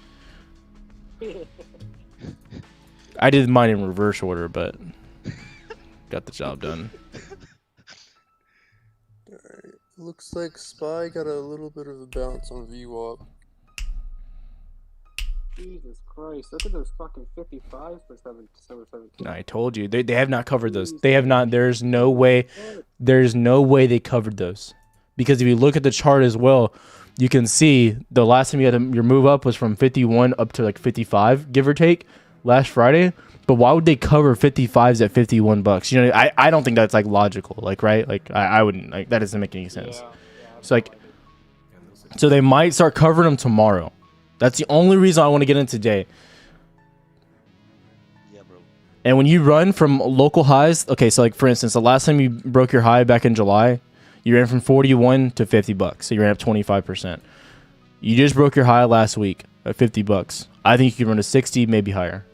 I did mine in reverse order, but got the job done. Alright, looks like Spy got a little bit of a bounce on VWAP. Jesus Christ! Look at those fucking 55s for December 17th. I told you they have not covered those. They have not. There's no way. There's no way they covered those, because if you look at the chart as well, you can see the last time you had your move up was from 51 up to like 55, give or take, last Friday. But why would they cover 55s at $51? You know, I don't think that's like logical. Like, right? Like I wouldn't, like, that doesn't make any sense. So like, so they might start covering them tomorrow. That's the only reason I want to get in today. Yeah, bro. And when you run from local highs, okay, so like for instance, the last time you broke your high back in July, you ran from 41 to $50. So you ran up 25%. You just broke your high last week at $50. I think you can run to 60, maybe higher,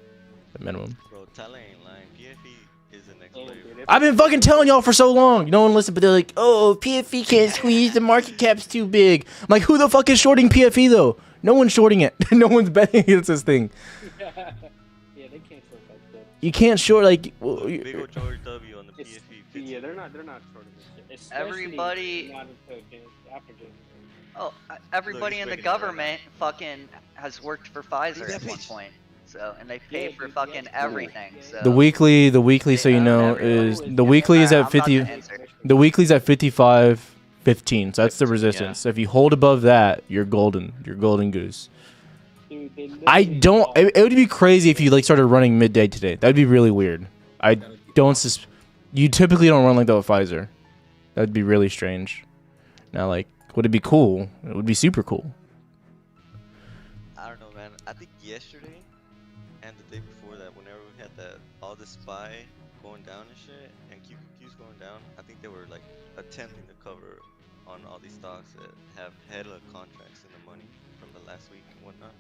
at minimum. Bro, Tyler ain't lying. PFE is the next wave. I've been fucking telling y'all for so long. No one listen, but they're like, oh, PFE can't squeeze. The market cap's too big. I'm like, who the fuck is shorting PFE though? No one's shorting it. No one's betting against this thing. Yeah, they can't short that shit. You can't short like. Well, Big ol' George W on the PFE. Yeah, they're not shorting this shit. Everybody- Especially not until after January. Oh, everybody in the government fucking has worked for Pfizer at one point. So, and they pay for fucking everything. So The weekly, so you know, is the weekly is at 50. The weekly's at 55.15. So that's the resistance. So if you hold above that, you're golden. You're golden goose. I don't. It would be crazy if you like started running midday today. That'd be really weird. I don't. You typically don't run like that with Pfizer. That'd be really strange. Now, like, would it be cool? It would be super cool. I don't know, man. I think yesterday and the day before that, whenever we had that all the SPY going down and shit, and QQQ's going down, I think they were like attempting to cover on all these stocks that have hella contracts in the money from the last week and whatnot.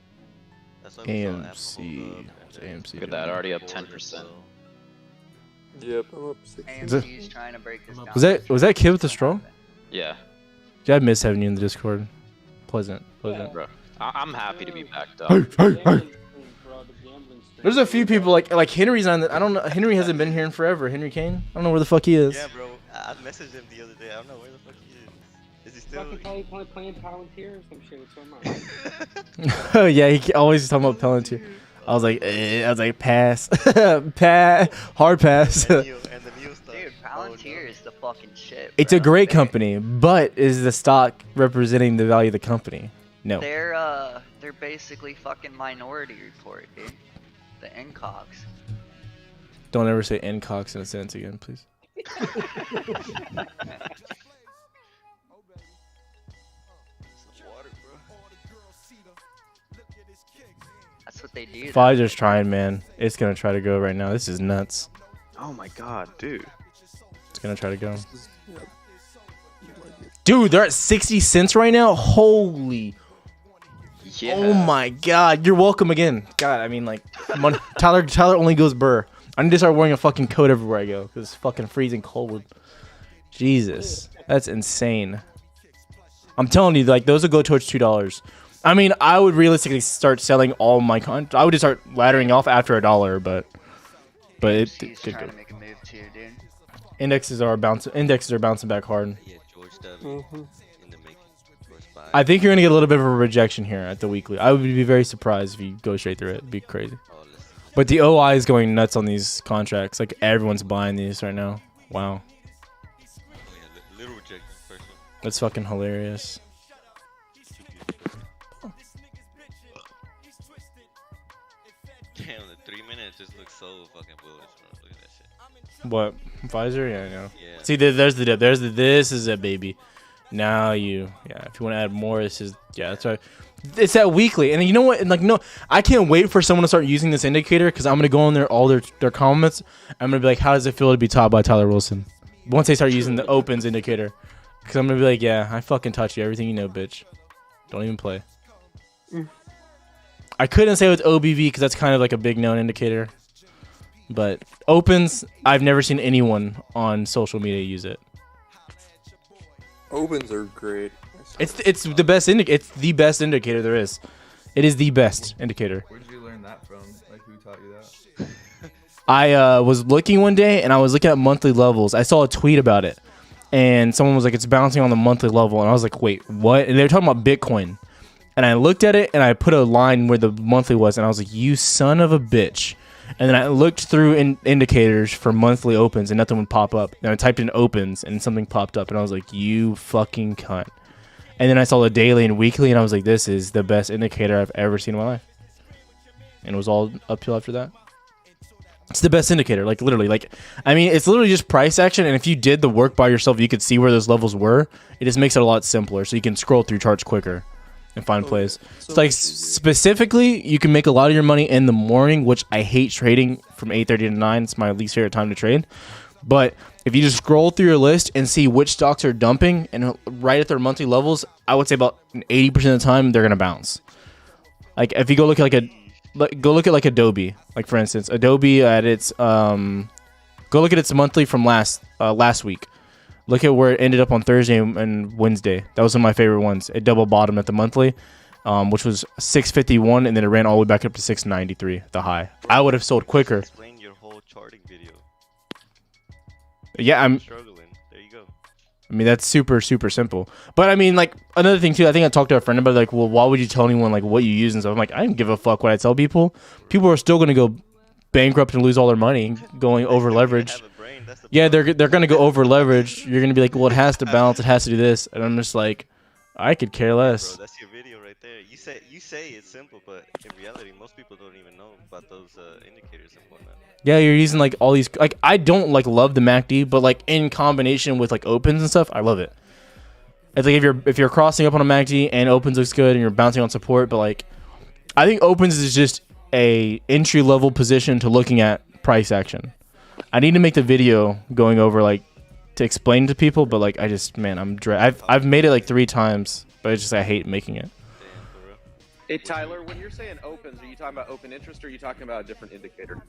That's why we saw Apple hold up, What's AMC? Look at that, already up 10%. Yep, I'm up 6. AMZ's trying to break this down. Was that kid with the straw? Yeah. Yeah, I miss having you in the Discord. Pleasant. Bro, I'm happy to be backed up. Hey. There's a few people like Henry's on the. I don't know. Henry hasn't been here in forever. Henry Kane. I don't know where the fuck he is. Yeah, bro. I messaged him the other day. I don't know where the fuck he is. Is he still? Fucking probably playing Palantir or some shit. What's going on? Yeah, he always talking about Palantir. I was like, pass, hard pass. And the new stuff. Dude, Palantir is the fucking shit. It's a great company, but is the stock representing the value of the company? No. They're basically fucking Minority Report, dude. The NCOGs. Don't ever say Ncox in a sentence again, please. That's what they do. Pfizer's trying, man. It's gonna try to go right now. This is nuts. Oh my god, dude. It's gonna try to go. Dude, they're at 60 cents right now. Holy. Yeah. Oh my god. You're welcome again. God, I mean, like, money. Tyler only goes burr. I need to start wearing a fucking coat everywhere I go because it's fucking freezing cold. Jesus, that's insane. I'm telling you, like, those will go towards $2. I mean, I would realistically start selling all my I would just start laddering off after $1, but it could trying go. to make a move too, dude. Indexes are bouncing back hard. Yeah, George W. In the making for SPY. I think you're gonna get a little bit of a rejection here at the weekly. I would be very surprised if you go straight through it. It'd be crazy. But the OI is going nuts on these contracts. Like, everyone's buying these right now. Wow. Little rejection person. That's fucking hilarious. Damn, the 3 minutes just looks so fucking bullish, bro. Look at that shit. What? Pfizer? Yeah, I know. Yeah. See, there's the dip. This is it, baby. Now if you want to add more, this is, that's right. It's that weekly. And you know what? And like, no, I can't wait for someone to start using this indicator because I'm going to go on all their comments. I'm going to be like, how does it feel to be taught by Tyler Wilson? Once they start using the opens indicator. Because I'm going to be like, yeah, I fucking taught you everything you know, bitch. Don't even play. I couldn't say with OBV because that's kind of like a big known indicator. But opens, I've never seen anyone on social media use it. Opens are great. It's the best It's the best indicator there is. It is the best indicator. Where did you learn that from? Like, who taught you that? I was looking one day and I was looking at monthly levels. I saw a tweet about it, and someone was like, "It's bouncing on the monthly level," and I was like, "Wait, what?" And they were talking about Bitcoin, And I looked at it and I put a line where the monthly was, and I was like, "You son of a bitch!" And then I looked through indicators for monthly opens, and nothing would pop up. And I typed in opens, and something popped up, and I was like, "You fucking cunt!" And then I saw the daily and weekly, and I was like, "This is the best indicator I've ever seen in my life." And it was all uphill after that. It's the best indicator, like literally. Like, I mean, it's literally just price action, and if you did the work by yourself, you could see where those levels were. It just makes it a lot simpler, so you can scroll through charts quicker and find plays. So like specifically, you can make a lot of your money in the morning, which I hate trading from 8:30 to 9. It's my least favorite time to trade. But if you just scroll through your list and see which stocks are dumping and right at their monthly levels, I would say about 80% of the time they're gonna bounce. Like if you go look at like Adobe, like for instance, Adobe at its go look at its monthly from last week. Look at where it ended up on Thursday and Wednesday. That was one of my favorite ones. It double bottomed at the monthly, which was 651, and then it ran all the way back up to 693, the high. I would have sold quicker. Explain your whole charting video. Yeah, I'm struggling. There you go. I mean, that's super simple. But I mean, like another thing too. I think I talked to a friend about like, well, why would you tell anyone like what you use and stuff? I'm like, I don't give a fuck what I tell people. People are still gonna go bankrupt and lose all their money going over leverage. Yeah, they're gonna go over leverage. You're gonna be like, well, it has to balance. It has to do this, and I'm just like, I could care less. Bro, that's your video right there. You say it's simple, but in reality, most people don't even know about those indicators and whatnot. Yeah, you're using like all these. Like, I don't like love the MACD, but like in combination with like opens and stuff, I love it. It's like if you're crossing up on a MACD and opens looks good and you're bouncing on support, but like I think opens is just a entry level position to looking at price action. I need to make the video going over like to explain to people, but like I just I've made it like 3 times, but it's just I hate making it. Hey Tyler, when you're saying opens, are you talking about open interest or are you talking about a different indicator?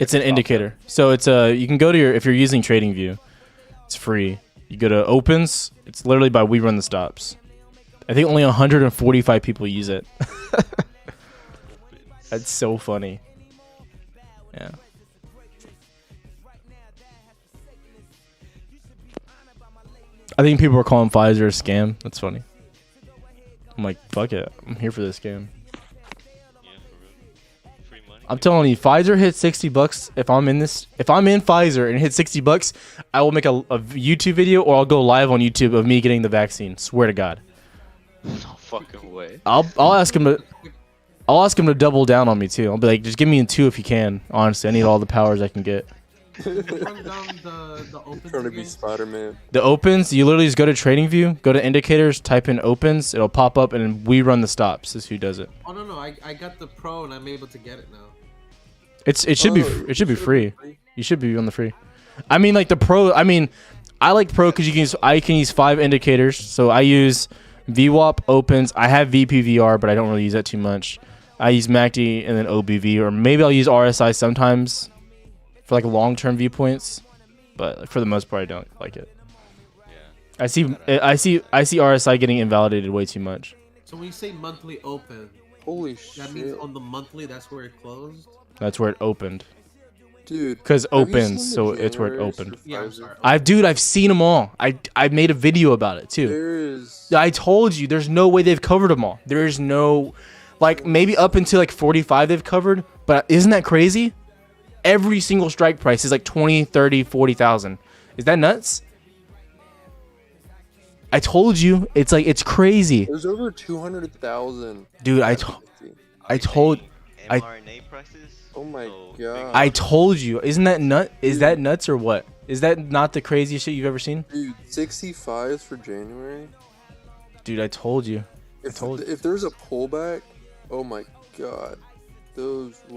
It's an indicator. So it's you can go to if you're using TradingView, it's free. You go to opens. It's literally by we run the stops. I think only 145 people use it. That's so funny. Yeah. I think people are calling Pfizer a scam. That's funny. I'm like, fuck it. I'm here for this scam. I'm telling you, Pfizer hit $60. If I'm in Pfizer and it hits $60, I will make a YouTube video or I'll go live on YouTube of me getting the vaccine. Swear to God. No fucking way. I'll ask him to double down on me too. I'll be like, just give me in 2 if you can. Honestly, I need all the powers I can get. Trying to be Spider-Man. The opens, you literally just go to TradingView, go to indicators, type in opens, it'll pop up, and we run the stops. Is who does it. Oh no, I got the pro and I'm able to get it now. It should be free. You should be on the free. I mean, like the pro. I mean, I like pro because I can use 5 indicators. So I use VWAP, opens. I have VPVR, but I don't really use that too much. I use MACD and then OBV, or maybe I'll use RSI sometimes for like long-term viewpoints, but for the most part, I don't like it. Yeah. I see RSI getting invalidated way too much. So when you say monthly open, holy shit, that means on the monthly, that's where it closed. That's where it opened. Dude, because opens, so it's where it opened. Yeah, I'm sorry. I've seen them all. I made a video about it too. I told you, there's no way they've covered them all. There's no, like maybe up until like 45 they've covered, but isn't that crazy? Every single strike price is like 20, 30, 40,000. Is that nuts? I told you, it's crazy. There's over 200,000. Dude, I told. mRNA prices. Oh my god. I told you. Isn't that nut? Is that nuts or what? Is that not the craziest shit you've ever seen? Dude, 65s for January. Dude, I told you. If there's a pullback, oh my god.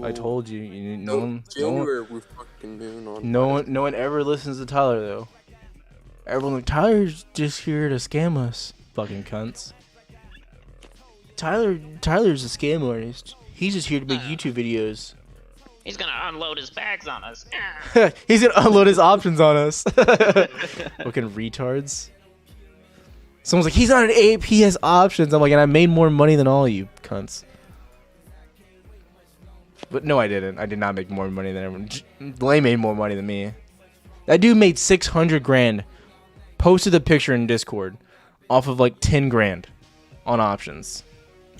I told you. January we're fucking moving on. No one ever listens to Tyler though. Everyone like, Tyler's just here to scam us. Fucking cunts. Tyler's a scam artist. He's just here to make YouTube videos. He's gonna unload his bags on us. He's gonna unload his options on us. Fucking retards. Someone's like, he's not an AAP, he has options. I'm like, and I made more money than all of you cunts. But no, I didn't. I did not make more money than everyone. Lay made more money than me. That dude made 600 grand. Posted the picture in Discord off of like 10 grand on options.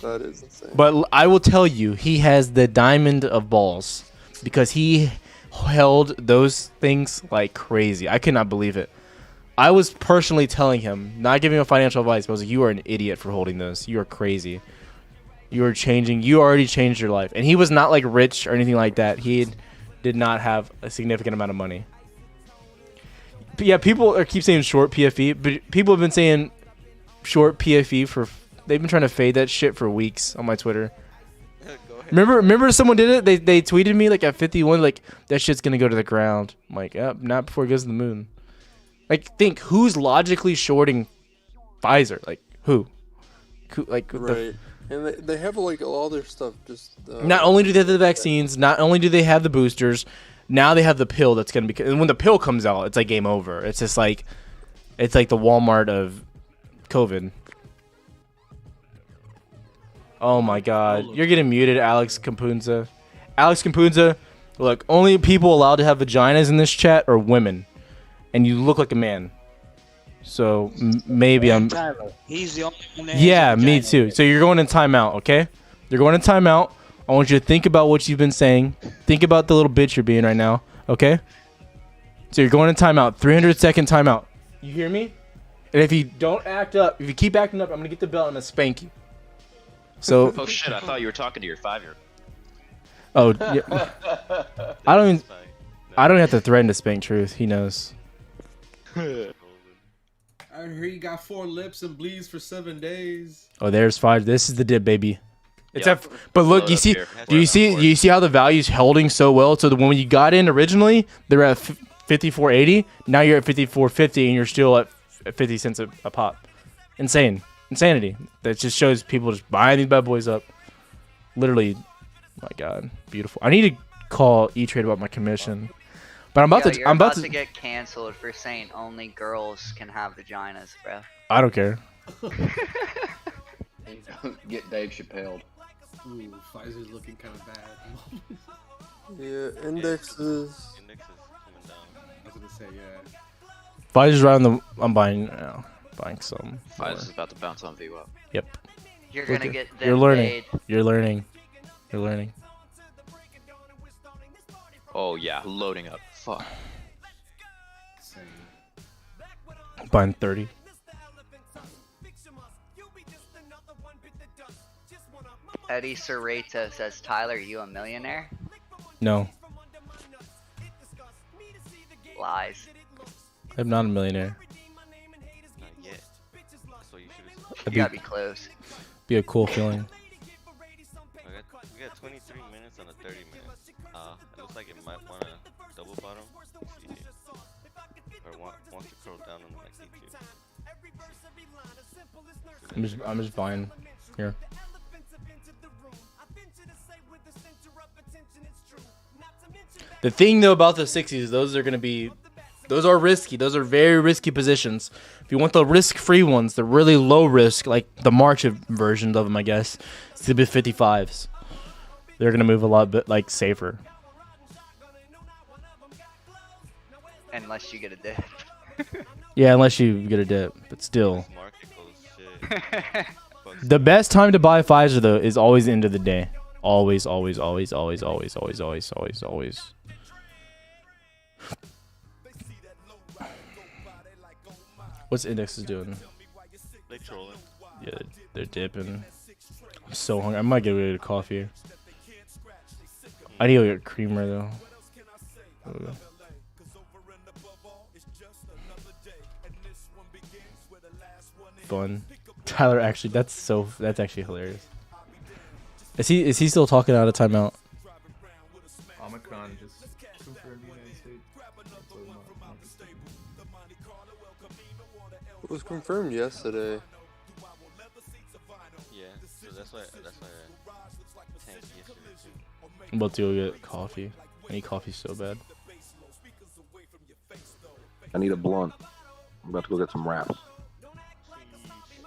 That is insane. But I will tell you, he has the diamond of balls because he held those things like crazy. I could not believe it. I was personally telling him, not giving him financial advice, but I was like, you are an idiot for holding those. You are crazy. You are changing. You already changed your life. And he was not like rich or anything like that. He did not have a significant amount of money. But yeah, people keep saying short PFE, but people have been saying short PFE for. They've been trying to fade that shit for weeks on my Twitter. Remember someone did it? They tweeted me like at 51, like that shit's gonna go to the ground. I'm like, yep, not before it goes to the moon. Like, think who's logically shorting Pfizer? Like who? Like Right. And they have like all their stuff just. Not only do they have the vaccines, not only do they have the boosters, now they have the pill that's gonna be. And when the pill comes out, it's like game over. It's just like, it's like the Walmart of COVID. Oh my God, you're getting muted, Alex Campunza. Alex Campunza, look, only people allowed to have vaginas in this chat are women, and you look like a man. So maybe I'm. Tyler, he's the only one that Yeah, has a me vagina. too. So you're going in timeout, okay? You're going in timeout. I want you to think about what you've been saying. Think about the little bitch you're being right now, okay? So you're going in timeout. 300-second timeout. You hear me? And if you don't act up, if you keep acting up, I'm gonna get the belt and I'm gonna spank you. So. Oh shit! I thought you were talking to your 5-year-old. Oh, yeah. I don't have to threaten to spank Truth. He knows. I hear you got 4 lips and bleeds for 7 days. Oh, there's 5. This is the dip, baby. It's Yep. but look, you see, do you see how the value's holding so well? So when you got in originally, they're at 54.80. Now you're at 54.50, and you're still at 50 cents a pop. Insanity. That just shows people just buying these bad boys up. Literally, my God, beautiful. I need to call E-Trade about my commission, but I'm about You're about to get canceled for saying only girls can have vaginas, bro. I don't care. Get Dave Chappelle. Ooh, Pfizer's looking kind of bad. Yeah, indexes. I was gonna say, yeah. Pfizer's right on the. I'm buying some. Pfizer's about to bounce on VWAP. Yep. You're gonna get them You're learning. paid. You're learning. You're learning. Oh yeah, loading up. Fuck. Buying 30. Eddie Serrata says, Tyler, you a millionaire? No, Lies. I'm not a millionaire. Not yet. That's what you should have. You gotta be close. Be a cool feeling. We got 23 minutes on a 30 minutes. It looks like it might want to double bottom. See it. Or wants to curl down on like E2. I'm just buying here. The thing though about the 60s, those are risky. Those are very risky positions. If you want the risk-free ones, the really low risk, like the March versions of them, I guess, it's the bit 55s. They're gonna move a lot bit like safer. Unless you get a dip. Yeah, unless you get a dip, but still. The best time to buy Pfizer though is always the end of the day. Always. What's indexes doing? They trolling. Yeah, they're dipping. I'm so hungry. I might get rid of coffee. I need to go get creamer though. Fun. Tyler, actually, that's actually hilarious. Is he still talking out of timeout? Omicron just confirmed United States. It was confirmed yesterday. Yeah, so that's why I tanked yesterday too. I'm about to go get coffee. I need coffee so bad. I need a blunt. I'm about to go get some wraps.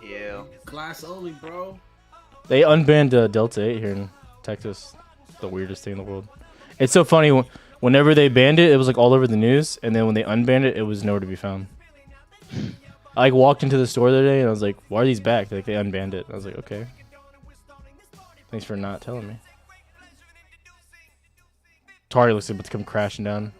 Ew. Glass only, bro. They unbanned Delta 8 here in Texas. The weirdest thing in the world. It's so funny. Whenever they banned it, it was like all over the news, and then when they unbanned it, it was nowhere to be found. I like walked into the store the other day, and I was like, "Why are these back?" Like they unbanned it. I was like, "Okay." Thanks for not telling me. Tari looks about to come crashing down.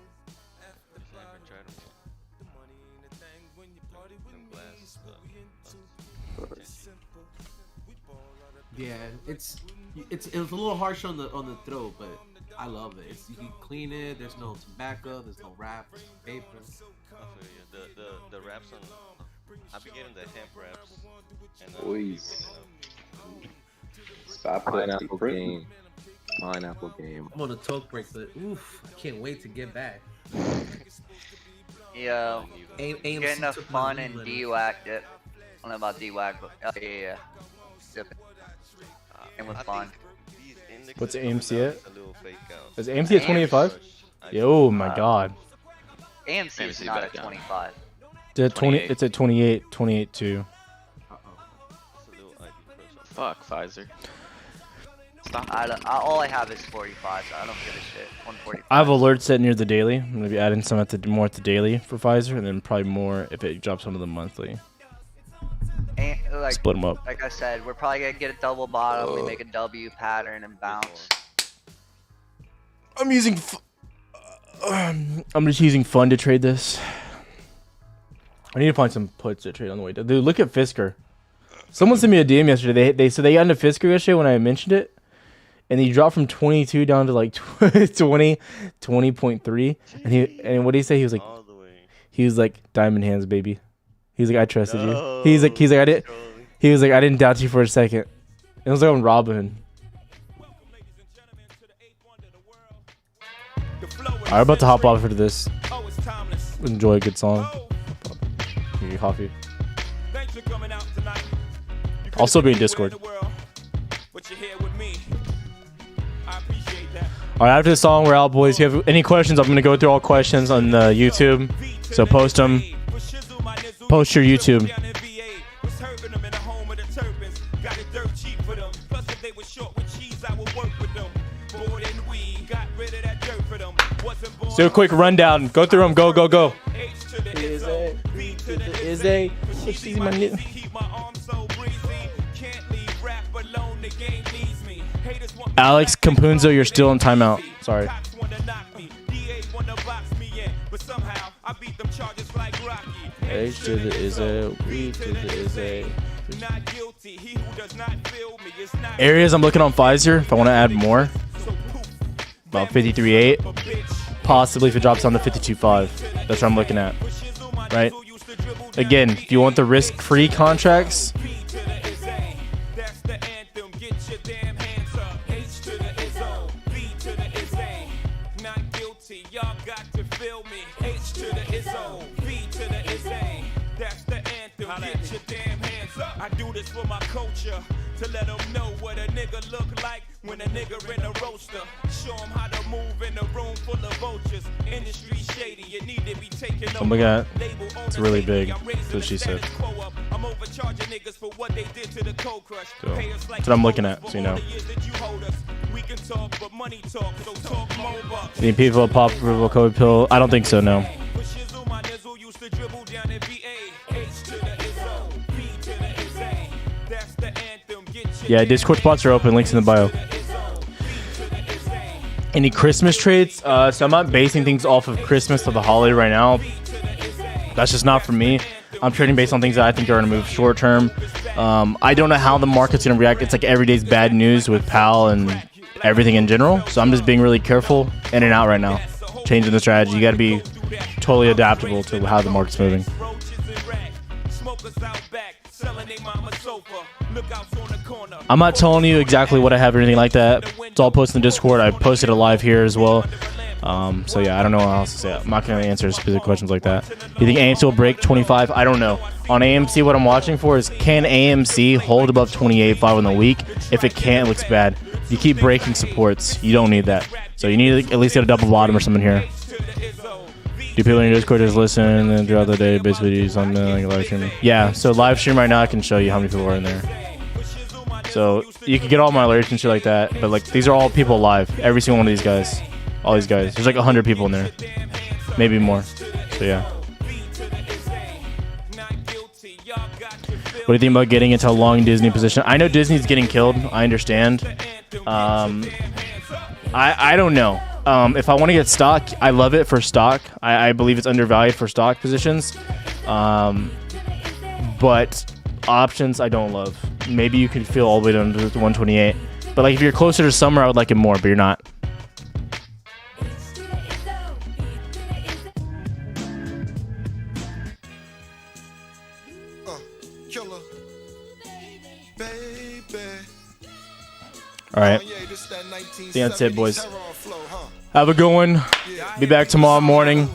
Yeah, it was a little harsh on the throat, but I love it. You can clean it. There's no tobacco. There's no wrap. There's no paper. The wraps on. I've been getting the hemp wraps. And, Boys. Stop Pineapple game. Pineapple game. I'm on a talk break, but oof, I can't wait to get back. Yo, AMC getting a took my Phun and lead. Dwac dip. I don't know about Dwac, but yeah. Dip. And with Phun. What's AMC at? Is AMC at 28.5? Yo, my God. AMC is not at 25. It's at 20. It's at 28. 28.2. Fuck Pfizer. Stop. All I have is 45, so I don't give a shit. 145. I have alerts set near the daily. I'm gonna be adding some more at the daily for Pfizer, and then probably more if it drops some of the monthly. And, like, Split them up. Like I said, we're probably gonna get a double bottom. We make a W pattern and bounce. I'm using. I'm just using Phun to trade this. I need to find some puts to trade on the way down. Dude, look at Fisker. Someone sent me a DM yesterday. They said they got into Fisker yesterday when I mentioned it, and he dropped from 22 down to like 20.3. And what did he say? He was like diamond hands, baby. He's like, I trusted you. He's like I did. He was like, I didn't doubt you for a second. It was like on Robin. Alright, I'm about to hop off for this. Enjoy a good song. Get your coffee. I'll still be in Discord. Alright, after the song, we're out, boys. If you have any questions, I'm going to go through all questions on the YouTube. So post them. Post your YouTube. Let's do a quick rundown. Go through them. Go, go, go. Is a Alex Campunzo, you're still in timeout. Sorry. H to the is a, B to the is a. Areas I'm looking on Pfizer if I want to add more. About 53.8. Possibly if it drops down to 52.5. That's what I'm looking at. Right? Again, if you want the risk-free contracts, I do this for my culture to let them know what a nigga look like when a nigga in a roaster. Show them how to move in a room full of vultures. Industry shady, you need to be taken over. oh my God, it's really big. That's what she said. I'm overcharging niggas for what they did to the cold crush. So, that's what I'm looking at, so you know. We can talk, but money talk, so talk more bucks. Any people pop approval code pill? I don't think so, no. Yeah, Discord spots are open. Links in the bio. Any Christmas trades? So I'm not basing things off of Christmas or the holiday right now. That's just not for me. I'm trading based on things that I think are going to move short term. I don't know how the market's going to react. It's like every day's bad news with PAL and everything in general. So I'm just being really careful in and out right now. Changing the strategy. You got to be totally adaptable to how the market's moving. I'm not telling you exactly what I have or anything like that. It's all posted in Discord. I posted it live here as well. So yeah, I don't know what else to say. I'm not going to answer specific questions like that. You think AMC will break 25? I don't know. On AMC, what I'm watching for is can AMC hold above 28.5 in the week? If it can't, it looks bad. You keep breaking supports. You don't need that. So you need to at least get a double bottom or something here. Do people in your Discord just listen and throughout the day basically do something like live streaming? Yeah, so live stream right now I can show you how many people are in there. So you can get all my alerts and shit like that, but like these are all people live. Every single one of these guys. All these guys. There's like 100 people in there. Maybe more. So yeah. What do you think about getting into a long Disney position? I know Disney's getting killed. I understand. I don't know. If I want to get stock, I love it for stock. I believe it's undervalued for stock positions. But options, I don't love. Maybe you could feel all the way down to 128. But like if you're closer to summer, I would like it more, but you're not. All right. I think that's it, boys. Have a good one. Be back tomorrow morning.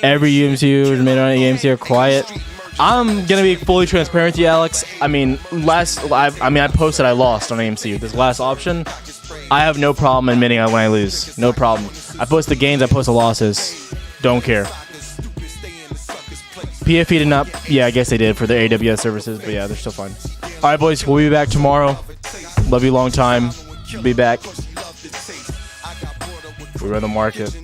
Every UMC made on EMC are quiet. I'm gonna be fully transparent with you, Alex. I mean, I posted I lost on AMC. This last option, I have no problem admitting when I lose. No problem. I post the gains. I post the losses. Don't care. PFP did not. Yeah, I guess they did for their AWS services, but yeah, they're still fine. All right, boys. We'll be back tomorrow. Love you long time. Be back. We run the market.